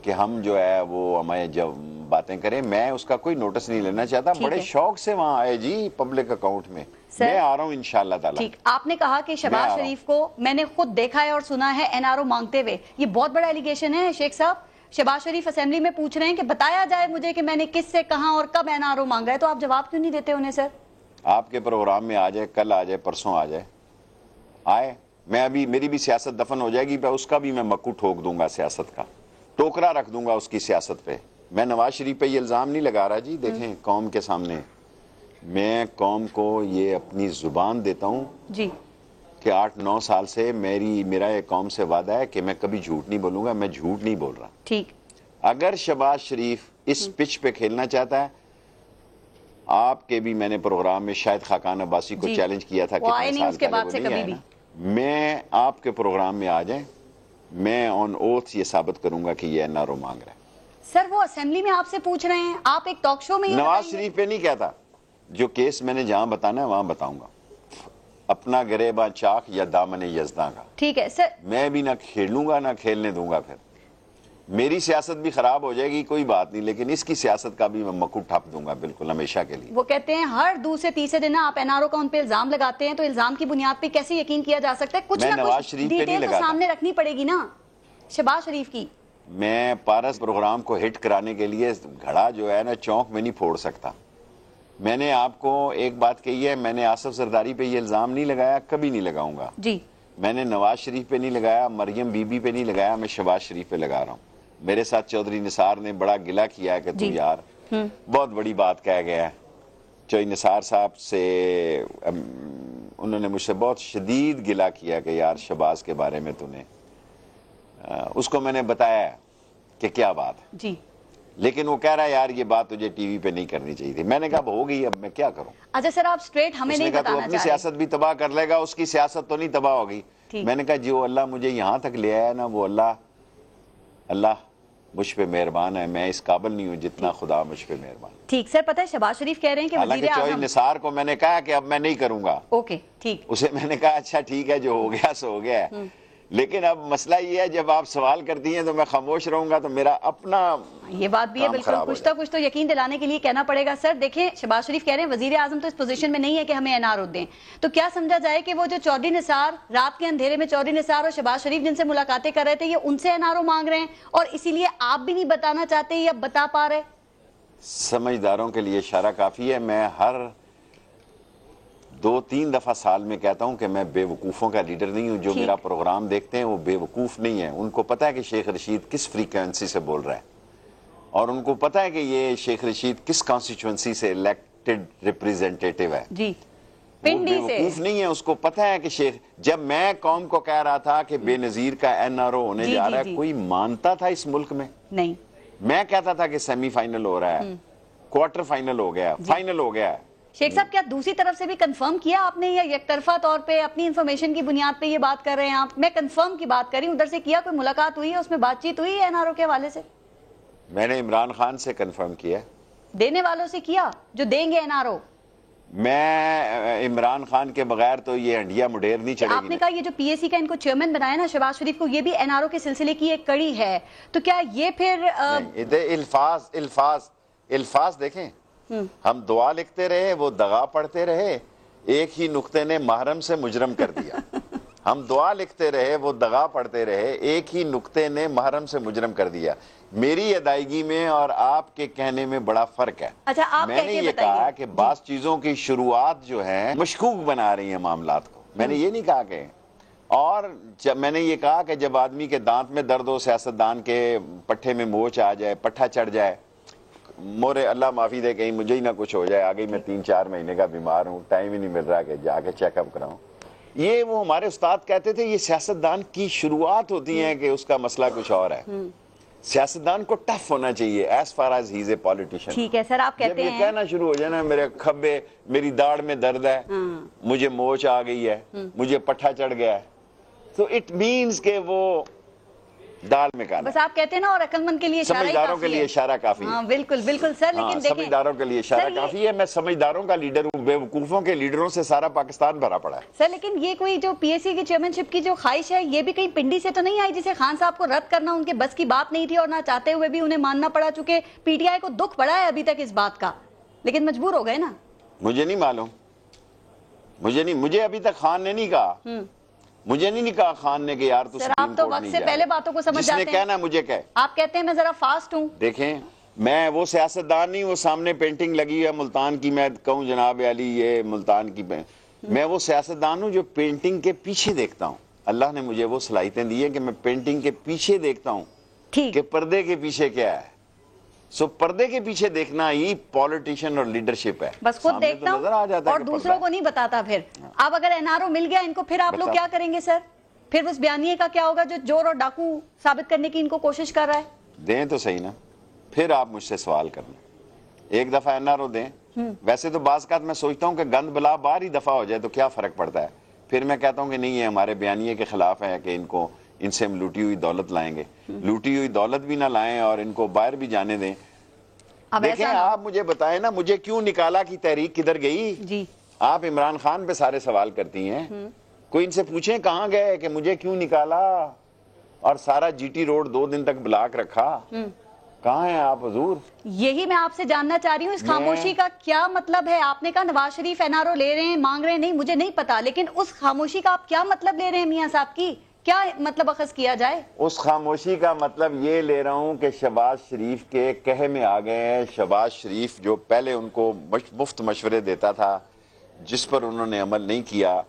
[SPEAKER 1] کہ ہم جو ہے وہ ہمیں جب باتیں کریں. میں اس کا کوئی نوٹس نہیں لینا چاہتا. بڑے شوق سے وہاں آئے جی پبلک اکاؤنٹ میں, میں آ رہا ہوں انشاءاللہ تعالی.
[SPEAKER 2] ٹھیک, آپ نے کہا کہ شہباز شریف کو میں نے خود دیکھا ہے اور سنا ہے این آر او مانگتے ہوئے. یہ بہت بڑا ایلیگیشن ہے شیخ صاحب. شہباز شریف اسمبلی میں پوچھ رہے ہیں کہ بتایا جائے مجھے کہ میں نے کس سے کہاں اور کب این آر او مانگا ہے, تو آپ جواب کیوں نہیں دیتے انہیں سر؟
[SPEAKER 1] آپ کے پروگرام میں آ جائے, کل آ جائے, پرسوں آ جائے, آئے. میں ابھی میری بھی سیاست دفن ہو جائے گی, اس کا بھی میں مکو ٹھوک دوں گا, سیاست کا ٹوکرا رکھ دوں گا اس کی سیاست پہ. میں نواز شریف پہ یہ الزام نہیں لگا رہا جی. دیکھیں قوم کے سامنے میں قوم کو یہ اپنی زبان دیتا ہوں
[SPEAKER 2] جی
[SPEAKER 1] کہ 8-9 سال سے میرا یہ قوم سے وعدہ ہے کہ میں کبھی جھوٹ نہیں بولوں گا. میں جھوٹ نہیں بول رہا.
[SPEAKER 2] ٹھیک,
[SPEAKER 1] اگر شہباز شریف اس پچ پہ کھیلنا چاہتا ہے, آپ کے بھی میں نے پروگرام میں شاید خاقان عباسی کو چیلنج کیا تھا,
[SPEAKER 2] وہ آئے نہیں اس کے بعد سے کبھی بھی.
[SPEAKER 1] میں آپ کے پروگرام میں آ جائیں, میں آن اوتھ یہ ثابت کروں گا کہ یہ این آر او مانگ رہا ہے.
[SPEAKER 2] سر وہ اسمبلی میں آپ سے پوچھ رہے ہیں, آپ ایک ٹاک شو میں یہ
[SPEAKER 1] نواز
[SPEAKER 2] بتائیں گے؟
[SPEAKER 1] شریف پہ نہیں کہتا, جو کیس میں نے جہاں بتانا ہے وہاں بتاؤں گا, اپنا گریباں چاک یا دامن یزداں کا.
[SPEAKER 2] ٹھیک ہے سر.
[SPEAKER 1] میں بھی نہ کھیلوں گا نہ کھیلنے دوں گا, پھر میری سیاست بھی خراب ہو جائے گی کوئی بات نہیں, لیکن اس کی سیاست کا بھی میں مکو ٹھپ دوں گا بالکل ہمیشہ کے لیے.
[SPEAKER 2] وہ کہتے ہیں ہر دوسرے تیسرے دن آپ این آر او کا ان پہ الزام لگاتے ہیں, تو الزام کی بنیاد پہ کیسے یقین کیا جا سکتا ہے؟ کچھ
[SPEAKER 1] میں
[SPEAKER 2] نہ
[SPEAKER 1] نواز
[SPEAKER 2] کچھ
[SPEAKER 1] شریف پہ نہیں
[SPEAKER 2] ڈیٹیل تو
[SPEAKER 1] لگاتا.
[SPEAKER 2] سامنے رکھنی پڑے گی نا شہباز شریف کی.
[SPEAKER 1] میں پارس پروگرام کو ہٹ کرانے کے لیے گھڑا جو ہے نا چونک میں نہیں پھوڑ سکتا. میں نے آپ کو ایک بات کہی ہے, میں نے آصف زرداری پہ یہ الزام نہیں لگایا, کبھی نہیں لگاؤں گا.
[SPEAKER 2] جی
[SPEAKER 1] میں نے نواز شریف پہ نہیں لگایا, مریم بی بی پہ نہیں لگایا, میں شہباز شریف پہ لگا رہا ہوں. میرے ساتھ چودھری نثار نے بڑا گلہ کیا ہے کہ تو یار بہت بڑی بات کہہ گیا ہے. چودھری نثار صاحب سے انہوں نے مجھ سے بہت شدید گلہ کیا کہ یار شہباز کے بارے میں تو نے, اس کو میں نے بتایا کہ کیا بات ہے,
[SPEAKER 2] جی,
[SPEAKER 1] لیکن وہ کہہ رہا ہے یار یہ بات تجھے ٹی وی پہ نہیں کرنی چاہیے تھی. میں نے کہا اب ہو گئی, اب میں کیا کروں.
[SPEAKER 2] اچھا سر آپ اسٹریٹ ہمیں
[SPEAKER 1] اس نے
[SPEAKER 2] نہیں
[SPEAKER 1] کہا تو
[SPEAKER 2] بتانا
[SPEAKER 1] اپنی
[SPEAKER 2] چاہ
[SPEAKER 1] سیاست بھی تباہ کر لے گا, اس کی سیاست تو نہیں تباہ ہوگی. میں نے کہا جو اللہ مجھے یہاں تک لے آیا نا وہ اللہ مجھ پہ مہربان ہے, میں اس قابل نہیں ہوں جتنا خدا مجھ پہ مہربان.
[SPEAKER 2] ٹھیک سر, پتہ ہے شہباز شریف کہہ رہے ہیں کہ
[SPEAKER 1] حالانکہ
[SPEAKER 2] وزیر
[SPEAKER 1] چودھری
[SPEAKER 2] اعظم.
[SPEAKER 1] نثار کو میں نے کہا کہ اب میں نہیں کروں گا.
[SPEAKER 2] اوکے ٹھیک.
[SPEAKER 1] اسے میں نے کہا اچھا ٹھیک ہے جو ہو گیا سو ہو گیا ہے, لیکن اب مسئلہ یہ ہے جب آپ سوال کرتی ہیں تو میں خاموش رہوں گا تو میرا اپنا
[SPEAKER 2] یہ بات بھی ہے بالکل, کچھ تو یقین دلانے کے لیے کہنا پڑے گا. سر دیکھیں شہباز شریف کہہ رہے ہیں وزیر اعظم تو اس پوزیشن میں نہیں ہے کہ ہمیں این آر او دیں, تو کیا سمجھا جائے کہ وہ جو چودھری نثار رات کے اندھیرے میں چودھری نثار اور شہباز شریف جن سے ملاقاتیں کر رہے تھے یہ ان سے این آر او مانگ رہے ہیں اور اسی لیے آپ بھی نہیں بتانا چاہتے یا بتا پا رہے؟
[SPEAKER 1] سمجھداروں کے لیے اشارہ کافی ہے. میں ہر 2-3 دفعہ سال میں کہتا ہوں کہ میں بے وقوفوں کا لیڈر نہیں ہوں. جو میرا پروگرام دیکھتے ہیں وہ بے وقوف نہیں ہیں, ان کو پتہ ہے کہ شیخ رشید کس فریکوینسی سے بول رہا ہے, اور ان کو پتہ ہے کہ یہ شیخ رشید کس کانسٹیچوئنسی سے الیکٹڈ ریپریزنٹیٹیو ہے.
[SPEAKER 2] جی,
[SPEAKER 1] وہ بے وقوف نہیں ہے, اس کو پتہ ہے کہ شیخ, جب میں قوم کو کہہ رہا تھا کہ بے نظیر کا این آر او ہونے جا رہا ہے, کوئی مانتا تھا اس ملک میں؟
[SPEAKER 2] نہیں.
[SPEAKER 1] میں کہتا تھا کہ سیمی فائنل ہو رہا ہے, کوارٹر فائنل ہو گیا, فائنل ہو گیا ہے.
[SPEAKER 2] شیخ صاحب کیا دوسری طرف سے بھی کنفرم کیا آپ نے یا یک طرفہ طور پہ اپنی انفارمیشن کی بنیاد پہ یہ بات کر رہے ہیں آپ؟ میں کنفرم کی بات کر رہی ہوں, ادھر سے کیا کوئی ملاقات ہوئی ہے, اس میں بات چیت ہوئی ہے این آر او کے حوالے سے؟
[SPEAKER 1] میں نے عمران خان سے کنفرم کیا,
[SPEAKER 2] دینے والوں سے کیا جو دیں گے این آر او؟
[SPEAKER 1] میں عمران خان کے بغیر تو یہ انڈیا مڈیر نہیں چلے گی.
[SPEAKER 2] آپ نے کہا یہ جو پی ایس سی کا ان کو چیئرمین بنایا نا شہباز شریف کو, یہ بھی این آر او کے سلسلے کی ایک کڑی ہے, تو کیا یہ پھر
[SPEAKER 1] الفاظ دیکھیں, ہم دعا لکھتے رہے وہ دغا پڑھتے رہے, ایک ہی نقطے نے محرم سے مجرم کر دیا. ہم دعا لکھتے رہے وہ دغا پڑھتے رہے, ایک ہی نقطے نے محرم سے مجرم کر دیا. میری ادائیگی میں اور آپ کے کہنے میں بڑا فرق ہے.
[SPEAKER 2] اچھا آپ
[SPEAKER 1] میں نے یہ کہا کہ بعض چیزوں کی شروعات جو ہیں مشکوک بنا رہی ہیں معاملات کو, میں نے یہ نہیں کہا کہ, اور جب میں نے یہ کہا کہ جب آدمی کے دانت میں درد ہو, سیاستدان کے پٹھے میں موچ آ جائے, پٹھا چڑھ جائے, مورے اللہ معافی دے کہیں مجھے ہی نہ کچھ ہو جائے, آگے میں 3-4 مہینے کا بیمار ہوں, ٹائم ہی نہیں مل رہا کہ جا کے چیک اپ کراؤں. یہ وہ ہمارے استاد کہتے تھے یہ سیاستدان کی شروعات ہوتی ہیں کہ اس کا مسئلہ کچھ اور ہے. سیاستدان کو ٹف ہونا چاہیے as far as he is a politician.
[SPEAKER 2] ٹھیک ہے سر, آپ کہتے ہیں
[SPEAKER 1] جب یہ کہنا شروع ہو جائے نا میرے کھبے, میری داڑھ میں درد ہے, مجھے موچ آ گئی ہے, مجھے پٹھا چڑھ گیا ہے, تو اٹ مینز کہ وہ دال میں کھانا.
[SPEAKER 2] بس آپ کہتے ہیں نا, اور عقل مند کے لیے
[SPEAKER 1] سمجھداروں کے لیے اشارہ کافی ہے.
[SPEAKER 2] بالکل بالکل سر, لیکن دیکھیں
[SPEAKER 1] سمجھداروں کے لیے اشارہ کافی ہے. میں سمجھداروں کا لیڈر ہوں, بے وقوفوں کے لیڈروں سے سارا پاکستان بھرا پڑا ہے.
[SPEAKER 2] سر لیکن یہ کوئی جو پی ایس سی کی چیئرمین شپ کی جو خواہش ہے, یہ بھی کہیں پنڈی سے تو نہیں آئی جسے خان صاحب کو رد کرنا ان کے بس کی بات نہیں تھی اور نہ چاہتے ہوئے بھی انہیں ماننا پڑا, چونکہ پی ٹی آئی کو دکھ پڑا ہے ابھی تک اس بات کا, لیکن مجبور ہو گئے نا؟
[SPEAKER 1] مجھے نہیں معلوم, مجھے ابھی تک خان نے نہیں کہا, مجھے نہیں کہا خان نے کہ یار تو
[SPEAKER 2] آپ تو وقت سے پہلے باتوں کو سمجھ جاتے ہیں.
[SPEAKER 1] جس نے کہنا مجھے کہے.
[SPEAKER 2] آپ کہتے ہیں میں ذرا فاسٹ ہوں.
[SPEAKER 1] دیکھیں میں وہ سیاستدان نہیں, وہ سامنے پینٹنگ لگی ہے ملتان کی, میں کہوں جناب علی یہ ملتان کی, میں وہ سیاستدان ہوں جو پینٹنگ کے پیچھے دیکھتا ہوں. اللہ نے مجھے وہ صلاحیتیں دی ہیں کہ میں پینٹنگ کے پیچھے دیکھتا ہوں کہ پردے کے پیچھے کیا ہے. سو پردے کے پیچھے دیکھنا ہی پولیٹیشین اور لیڈرشپ ہے.
[SPEAKER 2] بس خود دیکھتا ہوں اور دوسروں کو نہیں بتاتا. پھر اب اگر این آر او مل گیا ان کو, پھر آپ لوگ کیا کریں گے سر؟ پھر اس بیانیے کا کیا ہوگا جو چور اور ڈاکو ثابت کرنے کی ان کو کوشش کر رہا ہے؟
[SPEAKER 1] دیں تو صحیح نا, پھر آپ مجھ سے سوال کرنا, ایک دفعہ این آر او دیں. ویسے تو بعض اوقات میں سوچتا ہوں کہ گند بلا بار ہی دفعہ ہو جائے تو کیا فرق پڑتا ہے, پھر میں کہتا ہوں کہ نہیں، یہ ہمارے بیانیے کے خلاف ہے کہ ان سے ہم لوٹی ہوئی دولت لائیں گے. لوٹی ہوئی دولت بھی نہ لائیں اور ان کو باہر بھی جانے دیں. دیکھیں آپ مجھے بتائیں نا، مجھے کیوں نکالا کی تحریک کدھر گئی؟
[SPEAKER 2] جی
[SPEAKER 1] آپ عمران خان پہ سارے سوال کرتی ہیں. کوئی ان سے پوچھیں کہاں گئے کہ مجھے کیوں نکالا اور سارا جی ٹی روڈ 2 دن تک بلاک رکھا. کہاں ہیں آپ حضور؟
[SPEAKER 2] یہی میں آپ سے جاننا چاہ رہی ہوں، اس خاموشی کا کیا مطلب ہے؟ آپ نے کہا Nawaz Sharif N R O لے رہے ہیں، مانگ رہے ہیں، نہیں مجھے نہیں پتا، لیکن اس خاموشی کا آپ کیا مطلب لے رہے ہیں میاں صاحب کی؟ کیا مطلب اخذ کیا جائے؟
[SPEAKER 1] اس خاموشی کا مطلب یہ لے رہا ہوں کہ شہباز شریف کے کہے میں آ گئے ہیں. شہباز شریف جو پہلے ان کو مفت مشورے دیتا تھا، جس پر انہوں نے عمل نہیں کیا،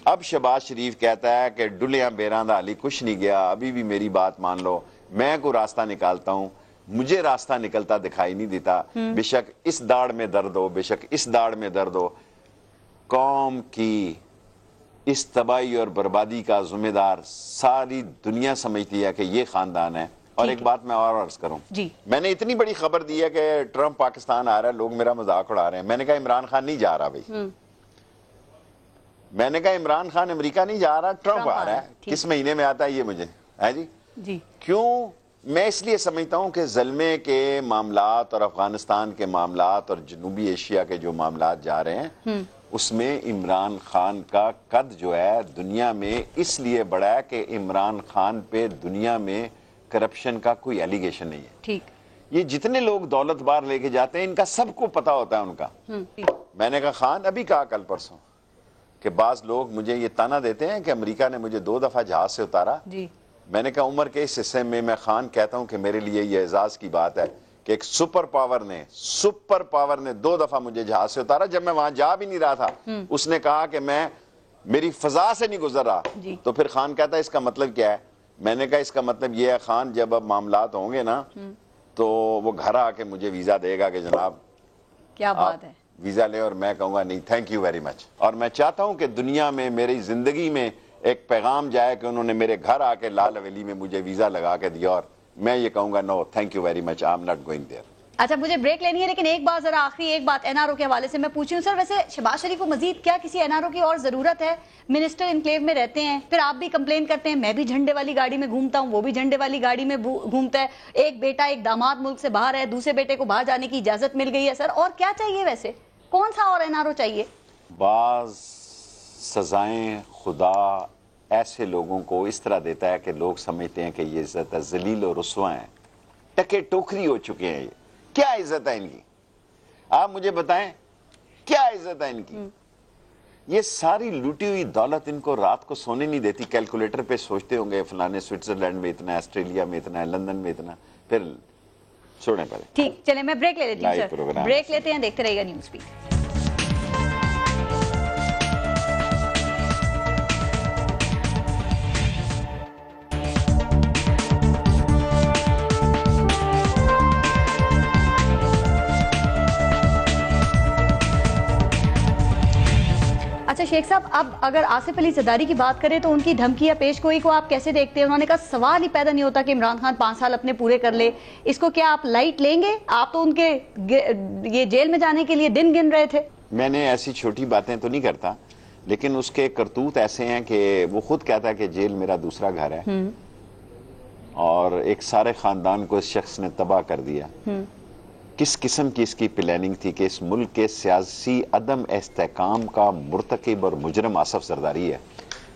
[SPEAKER 1] اب شہباز شریف کہتا ہے کہ ڈلیاں بیراں دا علی کچھ نہیں گیا، ابھی بھی میری بات مان لو، میں کوئی راستہ نکالتا ہوں. مجھے راستہ نکلتا دکھائی نہیں دیتا. بے شک اس داڑھ میں درد ہو، بے شک اس داڑھ میں درد ہو، قوم کی اس تباہی اور بربادی کا ذمہ دار ساری دنیا سمجھتی ہے کہ یہ خاندان ہے. اور ایک بات میں اور عرض کروں، میں نے اتنی بڑی خبر دی ہے کہ ٹرمپ پاکستان آ رہا ہے، لوگ میرا مذاق اڑا رہے ہیں. میں نے کہا عمران خان نہیں جا رہا بھائی. میں نے کہا عمران خان امریکہ نہیں جا رہا، ٹرمپ آ رہا ہے. کس مہینے میں آتا ہے یہ مجھے ہے جی؟ کیوں؟ میں اس لیے سمجھتا ہوں کہ زلمے کے معاملات اور افغانستان کے معاملات اور جنوبی ایشیا کے جو معاملات جا رہے ہیں، اس میں عمران خان کا قد جو ہے دنیا میں اس لیے بڑا ہے کہ عمران خان پہ دنیا میں کرپشن کا کوئی ایلیگیشن نہیں ہے.
[SPEAKER 2] ٹھیک.
[SPEAKER 1] یہ جتنے لوگ دولت بار لے کے جاتے ہیں ان کا سب کو پتا ہوتا ہے ان کا. میں نے کہا خان ابھی کہا کل پرسوں کہ بعض لوگ مجھے یہ تانا دیتے ہیں کہ امریکہ نے مجھے 2 دفعہ جہاز سے اتارا. میں نے کہا عمر کے اس حصے میں خان کہتا ہوں کہ میرے لیے یہ اعزاز کی بات ہے کہ ایک سپر پاور نے 2 دفعہ مجھے جہاز سے اتارا جب میں وہاں جا بھی نہیں رہا تھا. اس نے کہا کہ میری فضا سے نہیں گزر رہا. تو پھر خان کہتا ہے اس کا مطلب کیا ہے؟ میں نے کہا اس کا مطلب یہ ہے خان، جب اب معاملات ہوں گے نا تو وہ گھر آ کے مجھے ویزا دے گا کہ جناب
[SPEAKER 2] کیا بات ہے،
[SPEAKER 1] ویزا لے، اور میں کہوں گا نہیں تھینک یو ویری مچ. اور میں چاہتا ہوں کہ دنیا میں میری زندگی میں ایک پیغام جائے کہ انہوں نے میرے گھر آ کے لال حویلی میں مجھے ویزا لگا کے دیا اور میں یہ کہوں گا no thank you very much, I am not going there.
[SPEAKER 2] اچھا مجھے بریک لینی ہے، لیکن ایک بات ذرا آخری ایک بات این آر او کے حوالے سے میں پوچھی ہوں. سر ویسے شہباز شریف کو مزید کیا کسی این آر او کی اور ضرورت ہے؟ منسٹر انکلیو میں رہتے ہیں، پھر آپ بھی کمپلین کرتے ہیں میں بھی جھنڈے والی گاڑی میں گھومتا ہوں، وہ بھی جھنڈے والی گاڑی میں گھومتا ہے، ایک بیٹا ایک داماد ملک سے باہر ہے، دوسرے بیٹے کو باہر جانے کی اجازت مل گئی ہے. سر اور کیا چاہیے ویسے؟ کون سا اور این آر او چاہیے؟
[SPEAKER 1] بعض سزائیں خدا ایسے لوگوں کو اس طرح دیتا ہے کہ لوگ سمجھتے ہیں کہ یہ عزت ہے، ذلیل و رسوا ہیں، ٹکے ٹوکری ہو چکے ہیں. یہ کیا عزت ہے ان کی؟ آپ مجھے بتائیں کیا عزت ہے ان کی؟ یہ ساری لوٹی ہوئی دولت ان کو رات کو سونے نہیں دیتی. کیلکولیٹر پہ سوچتے ہوں گے فلانے سوئٹزرلینڈ میں اتنا ہے، آسٹریلیا میں اتنا ہے، لندن میں اتنا، پھر چھوڑیں پڑے.
[SPEAKER 2] ٹھیک چلیں میں بریک لے لیتی ہوں سر، بریک لیتے ہیں، دیکھتے رہیے گا نیوز پیک. اچھا شیخ صاحب، اب اگر آصف علی زرداری کی بات کریں تو ان کی دھمکی یا پیش گوئی کو آپ کیسے دیکھتے ہیں؟ انہوں نے کہا سوال ہی پیدا نہیں ہوتا کہ عمران خان 5 سال اپنے پورے کر لے. اس کو کیا آپ لائٹ لیں گے؟ آپ تو ان کے یہ جیل میں جانے کے لیے دن گن رہے تھے.
[SPEAKER 1] میں نے ایسی چھوٹی باتیں تو نہیں کرتا، لیکن اس کے کرتوت ایسے ہیں کہ وہ خود کہتا ہے کہ جیل میرا دوسرا گھر ہے، اور ایک سارے خاندان کو اس شخص نے تباہ کر دیا. کس قسم کی اس کی پلاننگ تھی کہ اس ملک کے سیاسی عدم استحکام کا مرتکب اور مجرم آصف زرداری ہے،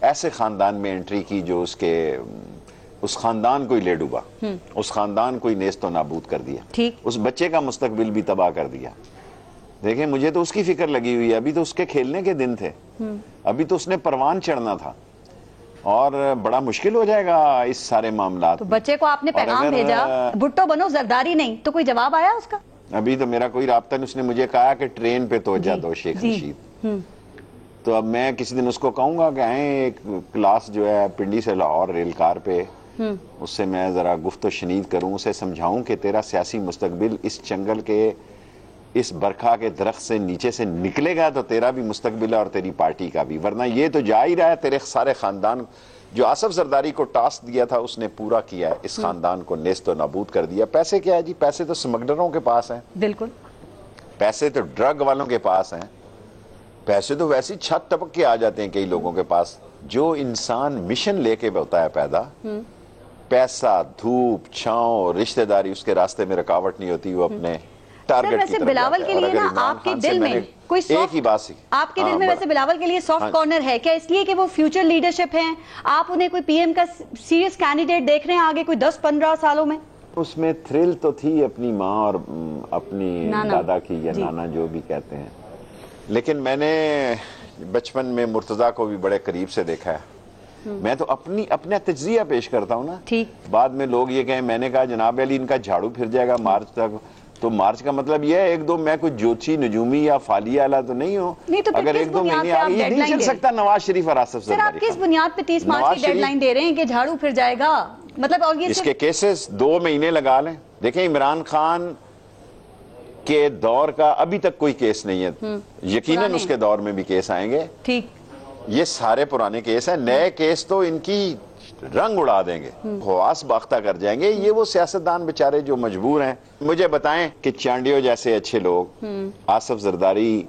[SPEAKER 1] ایسے خاندان میں انٹری کی جو اس خاندان کو ہی لے ڈوبا، اس خاندان کو ہی نیست و نابود کر دیا، اس بچے کا مستقبل بھی تباہ کر دیا. دیکھیں مجھے تو اس کی فکر لگی ہوئی ہے، ابھی تو اس کے کھیلنے کے دن تھے، ابھی تو اس نے پروان چڑھنا تھا، اور بڑا مشکل ہو جائے گا اس سارے معاملات.
[SPEAKER 2] تو بچے کو آپ نے پیغام بھیجا بھٹو بنو زرداری نہیں، تو کوئی جواب آیا اس کا؟
[SPEAKER 1] ابھی تو میرا کوئی رابطہ نہیں. اس نے مجھے کہا کہ ٹرین پہ توجہ دو شیخ رشید. تو اب میں کسی دن اس کو کہوں گا کہ آئیں ایک کلاس جو ہے پنڈی سے لاہور ریل کار پہ، اس سے میں ذرا گفت و شنید کروں، اسے سمجھاؤں کہ تیرا سیاسی مستقبل اس جنگل کے اس برکھا کے درخت سے نیچے سے نکلے گا تو تیرا بھی مستقبل ہے اور تیری پارٹی کا بھی، ورنہ یہ تو جا ہی رہا ہے. تیرے سارے خاندان جو آصف زرداری کو ٹاسک دیا تھا اس نے پورا کیا ہے، اس خاندان کو نیست و نابود کر دیا. پیسے کیا ہے جی؟ پیسے تو سمگلروں کے پاس ہیں،
[SPEAKER 2] بالکل،
[SPEAKER 1] پیسے تو ڈرگ والوں کے پاس ہیں، پیسے تو ویسے چھت ٹپک کے آ جاتے ہیں کئی لوگوں کے پاس. جو انسان مشن لے کے ہوتا ہے پیدا, پیسہ, دھوپ, چھاؤں, رشتہ داری اس کے راستے میں رکاوٹ نہیں ہوتی, وہ اپنے ٹارگٹ کی طرف
[SPEAKER 2] بلاول کے لیے نا آپ کے دل میں کوئی
[SPEAKER 1] ایک ہی بات سی,
[SPEAKER 2] آپ کے دل میں ویسے بلاول کے لیے سافٹ کارنر ہے کیا, اس لیے کہ وہ فیوچر لیڈرشپ ہیں, آپ انہیں کوئی پی ایم کا سیریس کینڈیڈیٹ دیکھ رہے ہیں آگے کوئی 10-15 سالوں میں؟
[SPEAKER 1] اس میں تھرل تو تھی اپنی ماں اور اپنی دادا کی یا نانا جو بھی کہتے ہیں, لیکن میں نے بچپن میں مرتضیٰ کو بھی بڑے قریب سے دیکھا ہے. میں تو اپنا تجزیہ پیش کرتا ہوں نا, بعد میں لوگ یہ کہیں, میں نے کہا جناب علی ان کا جھاڑو پھر جائے گا مارچ تک, تو مارچ کا مطلب یہ ہے 1-2 میں کوئی جوچی نجومی یا فالیہ والا تو نہیں ہوں, اگر 1-2 مہینے آگے یہ نہیں چل سکتا نواز شریف اور آصف زرداری.
[SPEAKER 2] سر آپ کس بنیاد پہ 30 مارچ کی ڈیڈ لائن دے رہے ہیں کہ جھاڑو پھر جائے گا, مطلب اور یہ
[SPEAKER 1] اس کے کیسز 2 مہینے لگا لیں. دیکھیں عمران خان کے دور کا ابھی تک کوئی کیس نہیں ہے, یقیناً اس کے دور میں بھی کیس آئیں گے,
[SPEAKER 2] ٹھیک,
[SPEAKER 1] یہ سارے پرانے کیس ہیں, نئے کیس تو ان کی رنگ اڑا دیں گے, خواص باختہ کر جائیں گے. یہ وہ سیاستدان بیچارے جو مجبور ہیں. مجھے بتائیں کہ چانڈیو جیسے اچھے لوگ, آصف زرداری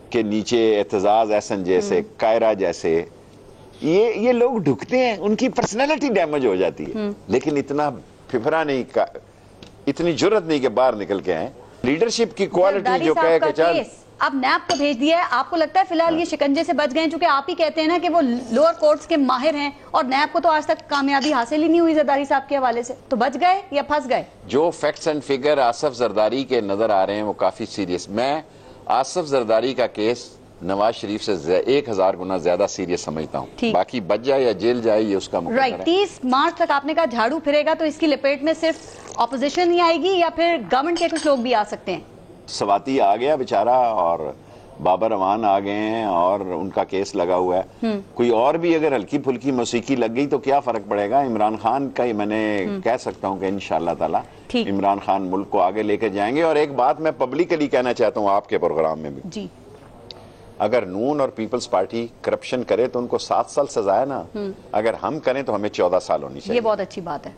[SPEAKER 1] کے نیچے اعتزاز احسن جیسے, کائرہ جیسے, یہ لوگ ڈھکتے ہیں, ان کی پرسنالٹی ڈیمیج ہو جاتی ہے, لیکن اتنا پھپھرا نہیں, اتنی جرت نہیں کہ باہر نکل کے آئیں. لیڈرشپ کی کوالٹی جو کہے کہ چل
[SPEAKER 2] اب نیب کو بھیج دیا ہے, آپ کو لگتا ہے فی الحال یہ شکنجے سے بچ گئے ہیں, چونکہ آپ ہی کہتے ہیں نا کہ وہ لوور کورٹس کے ماہر ہیں, اور نیب کو تو آج تک کامیابی حاصل ہی نہیں ہوئی زرداری صاحب کے حوالے سے, تو بچ گئے یا پھنس گئے؟
[SPEAKER 1] جو facts and figure Asif Zardari کے نظر آ رہے ہیں وہ کافی سیریس. میں آصف زرداری کا کیس نواز شریف سے 1000 گنا زیادہ سیریس سمجھتا ہوں. باقی بچ جائے یا جیل جائے یہ اس کا مقدر ہے.
[SPEAKER 2] 30 مارچ تک آپ نے کہا جھاڑو پھرے گا, تو اس کی لپیٹ میں صرف اپوزیشن ہی آئے گی یا پھر گورنمنٹ کے کچھ لوگ بھی آ سکتے ہیں؟
[SPEAKER 1] سواتی آ گیا بیچارہ, اور بابر امان آ گئے ہیں, اور ان کا کیس لگا ہوا ہے. کوئی اور بھی اگر ہلکی پھلکی موسیقی لگ گئی تو کیا فرق پڑے گا. عمران خان کا ہی میں نے کہہ سکتا ہوں کہ انشاءاللہ تعالی عمران خان ملک کو آگے لے کے جائیں گے. اور ایک بات میں پبلکلی کہنا چاہتا ہوں آپ کے پروگرام میں بھی, اگر نون اور پیپلز پارٹی کرپشن کرے تو ان کو 7 سال سزا ہے نا, اگر ہم کریں تو ہمیں 14 سال ہونی چاہیے.
[SPEAKER 2] یہ بہت اچھی بات ہے,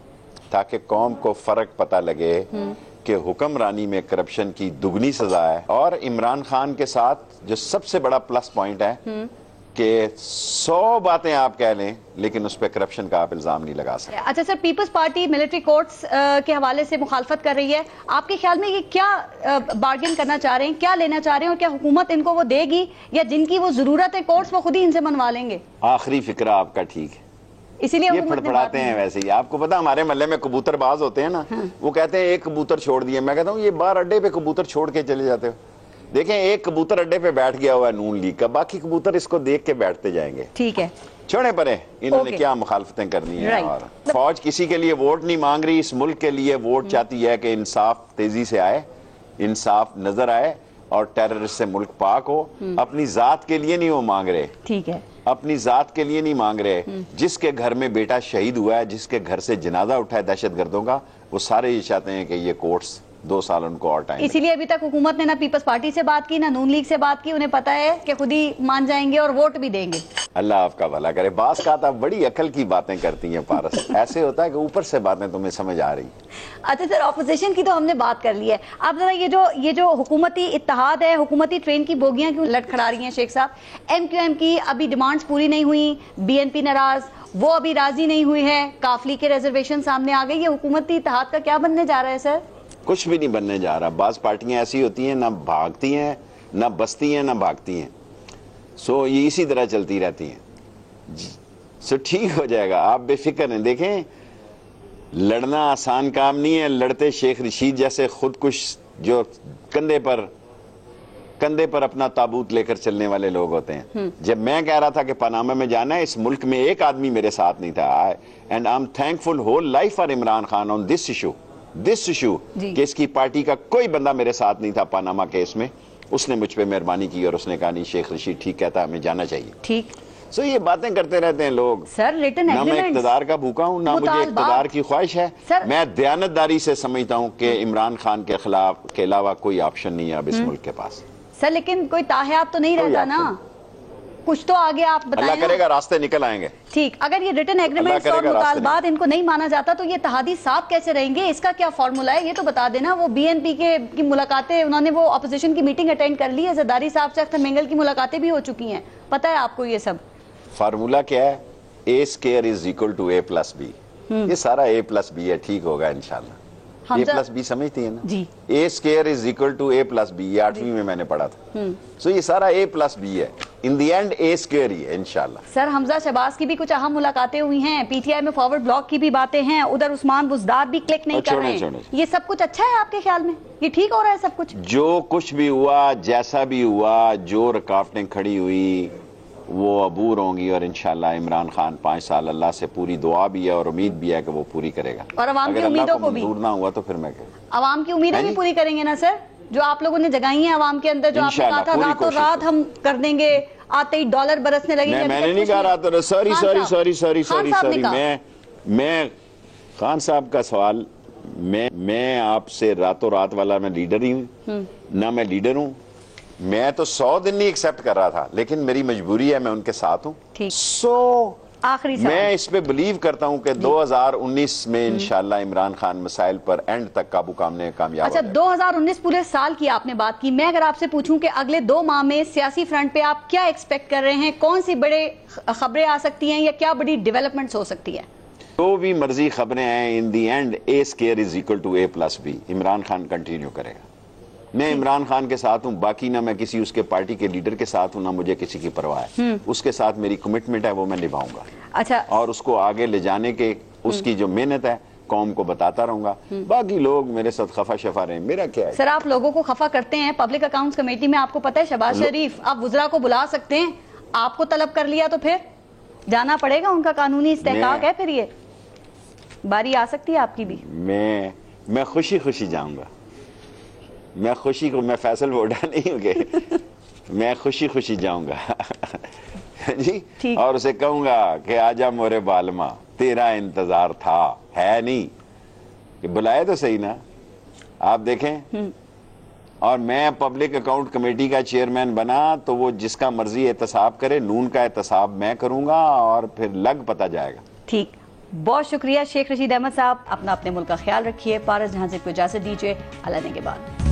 [SPEAKER 1] تاکہ قوم کو فرق پتہ لگے کہ حکمرانی میں کرپشن کی دگنی سزا ہے. اور عمران خان کے ساتھ جو سب سے بڑا پلس پوائنٹ ہے کہ 100 باتیں آپ کہہ لیں لیکن اس پہ کرپشن کا آپ الزام نہیں لگا سکتے.
[SPEAKER 2] اچھا سر, پیپلز پارٹی ملٹری کورٹس کے حوالے سے مخالفت کر رہی ہے, آپ کے خیال میں یہ کیا بارگن کرنا چاہ رہے ہیں, کیا لینا چاہ رہے ہیں, اور کیا حکومت ان کو وہ دے گی, یا جن کی وہ ضرورت ہے کورٹس وہ خود ہی ان سے منوا لیں گے؟
[SPEAKER 1] آخری فکرہ آپ کا ٹھیک ہے,
[SPEAKER 2] اسی لیے
[SPEAKER 1] یہ پھڑپڑاتے ہیں ویسے ہی. آپ کو پتا ہمارے محلے میں کبوتر باز ہوتے ہیں نا, وہ کہتے ہیں ایک کبوتر چھوڑ دیے. میں کہتا ہوں یہ باہر اڈے پہ کبوتر چھوڑ کے چلے جاتے ہو. دیکھیں ایک کبوتر اڈے پہ بیٹھ گیا ہوا ہے نون لیگ کا, باقی کبوتر اس کو دیکھ کے بیٹھتے جائیں گے.
[SPEAKER 2] ٹھیک ہے,
[SPEAKER 1] چھوڑے پرے, انہوں نے کیا مخالفتیں کرنی ہیں. اور فوج کسی کے لیے ووٹ نہیں مانگ رہی, اس ملک کے لیے ووٹ چاہتی ہے کہ انصاف تیزی سے آئے, انصاف نظر آئے, اور ٹیررسٹ سے ملک پاک ہو. اپنی ذات کے لیے نہیں وہ مانگ رہے,
[SPEAKER 2] ٹھیک ہے,
[SPEAKER 1] اپنی ذات کے لیے نہیں مانگ رہے. جس کے گھر میں بیٹا شہید ہوا ہے, جس کے گھر سے جنازہ اٹھا ہے دہشت گردوں کا, وہ سارے یہ چاہتے ہیں کہ یہ کورٹس 2 سال ان کو اور ٹائم.
[SPEAKER 2] اسی لیے ابھی تک حکومت نے نہ پیپلز پارٹی سے بات کی نہ نون لیگ سے بات کی, انہیں پتا ہے کہ خود ہی مان جائیں گے اور ووٹ بھی دیں گے. اللہ
[SPEAKER 1] آپ کا بھلا کرے. بعض کا آپ بڑی عقل کی باتیں کرتی ہیں پارس, ایسے ہوتا ہے کہ اوپر سے باتیں تمہیں سمجھ آ رہی.
[SPEAKER 2] اچھا سر, اپوزیشن کی تو ہم نے بات کر لی ہے, اب ذرا یہ جو حکومتی اتحاد ہے, حکومتی ٹرین کی بوگیاں کیوں لٹکھڑا رہی ہیں شیخ صاحب؟ ایم کیو ایم کی ابھی ڈیمانڈز پوری نہیں ہوئی, بی این پی ناراض, وہ ابھی راضی نہیں ہوئی ہے, کافلی کے ریزرویشن سامنے آ گئی. یہ حکومتی اتحاد کا کیا بننے جا رہا ہے سر؟
[SPEAKER 1] کچھ بھی نہیں بننے جا رہا. بعض پارٹیاں ایسی ہوتی ہیں, نہ بھاگتی ہیں, نہ بستی ہیں, نہ بھاگتی ہیں. سو یہ اسی طرح چلتی رہتی ہیں. سو ٹھیک ہو جائے گا, آپ بے فکر ہیں. دیکھیں لڑنا آسان کام نہیں ہے. لڑتے شیخ رشید جیسے خودکش جو کندھے پر اپنا تابوت لے کر چلنے والے لوگ ہوتے ہیں. جب میں کہہ رہا تھا کہ پاناما میں جانا ہے, اس ملک میں ایک آدمی میرے ساتھ نہیں تھا. And I am thankful whole life for Imran Khan on this issue کہ اس کی پارٹی کا کوئی بندہ میرے ساتھ نہیں تھا پاناما کیس میں. اس نے مجھ پہ مہربانی کی اور اس نے کہا نہیں شیخ رشید ٹھیک کہتا, ہمیں جانا چاہیے. ٹھیک. سو یہ باتیں کرتے رہتے ہیں لوگ.
[SPEAKER 2] سر
[SPEAKER 1] نہ میں اقتدار کا بھوکا ہوں, نہ مجھے اقتدار کی خواہش ہے. میں دیانتداری سے سمجھتا ہوں کہ عمران خان کے خلاف کے علاوہ کوئی آپشن نہیں ہے اب اس ملک کے پاس.
[SPEAKER 2] سر لیکن کوئی تاحیاب تو نہیں رہتا نا. کچھ تو آگے آپ بتائیں.
[SPEAKER 1] اللہ کرے گا راستے نکل آئیں گے.
[SPEAKER 2] ٹھیک, اگر یہ ریٹن ایگریمنٹس اور مطالبات ان کو نہیں مانا جاتا تو یہ اتحادی صاحب کیسے رہیں گے؟ اس کا کیا فارمولا ہے یہ تو بتا دینا. وہ بی این پی کی ملاقاتیں انہوں نے وہ اپوزیشن کی میٹنگ اٹینڈ کر لی ہے, زرداری صاحب سے اختر مینگل کی ملاقاتیں بھی ہو چکی ہیں, پتہ ہے آپ کو یہ سب؟
[SPEAKER 1] فارمولا کیا ہے؟ A square is equal to A plus B. یہ سارا اے پلس بی ہے, ٹھیک ہوگا انشاءاللہ. اے پلس بی سمجھتی ہیں نا
[SPEAKER 2] جی.
[SPEAKER 1] A square is equal to A plus B, یہ 8ویں میں نے پڑھا تھا. سو یہ سارا اے پلس بی ہے, ان دی اینڈ اے اسکیئر ہی ہے انشاءاللہ.
[SPEAKER 2] سر حمزہ شہباز کی بھی کچھ اہم ملاقاتیں ہوئی ہیں, پی ٹی آئی میں فارورڈ بلاک کی بھی باتیں ہیں, ادھر عثمان بزدار بھی کلک نہیں کر رہے ہیں. یہ سب کچھ اچھا ہے آپ کے خیال میں؟ یہ ٹھیک ہو رہا ہے سب کچھ؟
[SPEAKER 1] جو کچھ بھی ہوا, جیسا بھی ہوا, جو رکاوٹیں کھڑی ہوئی وہ عبور ہوں گی, اور انشاءاللہ عمران خان 5 سال اللہ سے پوری دعا بھی ہے اور امید بھی ہے کہ وہ پوری کرے گا.
[SPEAKER 2] اور عوام کی امیدوں کو بھی
[SPEAKER 1] منظور نہ ہوا تو پھر میں
[SPEAKER 2] عوام کی امیدیں بھی پوری کریں گے نا سر, جو آپ لوگوں نے جگائی ہیں عوام کے اندر, جو آپ نے کہا تھا راتوں رات ہم کر دیں گے, آتے ہی ڈالر برسنے لگیں گے.
[SPEAKER 1] میں نے نہیں کہا راتوں رات, سوری, میں خان صاحب کا سوال, میں آپ سے راتوں رات والا میں لیڈر ہی ہوں نہ, میں لیڈر ہوں. میں تو 100 دن نہیں ایکسپٹ کر رہا تھا, لیکن میری مجبوری ہے, میں ان کے ساتھ ہوں. سو
[SPEAKER 2] آخری سوال,
[SPEAKER 1] میں اس پہ بلیو کرتا ہوں کہ 2019 میں انشاءاللہ عمران خان مسائل پر اینڈ تک قابو پانے کامیاب.
[SPEAKER 2] اچھا 2019 پورے سال کی آپ نے بات کی, میں اگر آپ سے پوچھوں کہ اگلے 2 ماہ میں سیاسی فرنٹ پہ آپ کیا ایکسپیکٹ کر رہے ہیں, کون سی بڑے خبریں آ سکتی ہیں یا کیا بڑی ڈیولپمنٹس ہو سکتی ہے؟
[SPEAKER 1] جو بھی مرضی خبریں ہیں, in the end A square is equal to A plus B. Imran Khan continue کرے گا. میں عمران خان کے ساتھ ہوں, باقی نہ میں کسی اس کے پارٹی کے لیڈر کے ساتھ ہوں, نہ مجھے کسی کی پرواہ ہے. اس کے ساتھ میری کمٹمنٹ ہے, وہ میں نبھاؤں گا.
[SPEAKER 2] اچھا,
[SPEAKER 1] اور اس کو آگے لے جانے کے اس کی جو محنت ہے قوم کو بتاتا رہوں گا. باقی لوگ میرے ساتھ خفا شفا رہے ہیں, میرا کیا ہے.
[SPEAKER 2] سر آپ لوگوں کو خفا کرتے ہیں, پبلک اکاؤنٹس کمیٹی میں آپ کو پتہ ہے شہباز شریف آپ وزراء کو بلا سکتے ہیں, آپ کو طلب کر لیا تو پھر جانا پڑے گا, ان کا قانونی استحقاق ہے, پھر یہ باری آ سکتی ہے آپ کی بھی.
[SPEAKER 1] میں خوشی خوشی جاؤں گا, میں خوشی کو, میں فیصل ووڈا نہیں ہوں گے, میں خوشی خوشی جاؤں گا جی, اور اسے کہوں گا کہ آجا مورے بالما, تیرا انتظار تھا, ہے نہیں کہ بلائے تو صحیح نا, آپ دیکھیں. اور میں پبلک اکاؤنٹ کمیٹی کا چیئرمین بنا تو وہ جس کا مرضی احتساب کرے, نون کا احتساب میں کروں گا, اور پھر لگ پتہ جائے گا.
[SPEAKER 2] ٹھیک, بہت شکریہ شیخ رشید احمد صاحب, اپنا اپنے ملک کا خیال رکھیے. پارس جہاں سے کو اجازت دیجیے, اللہ نے کے بعد.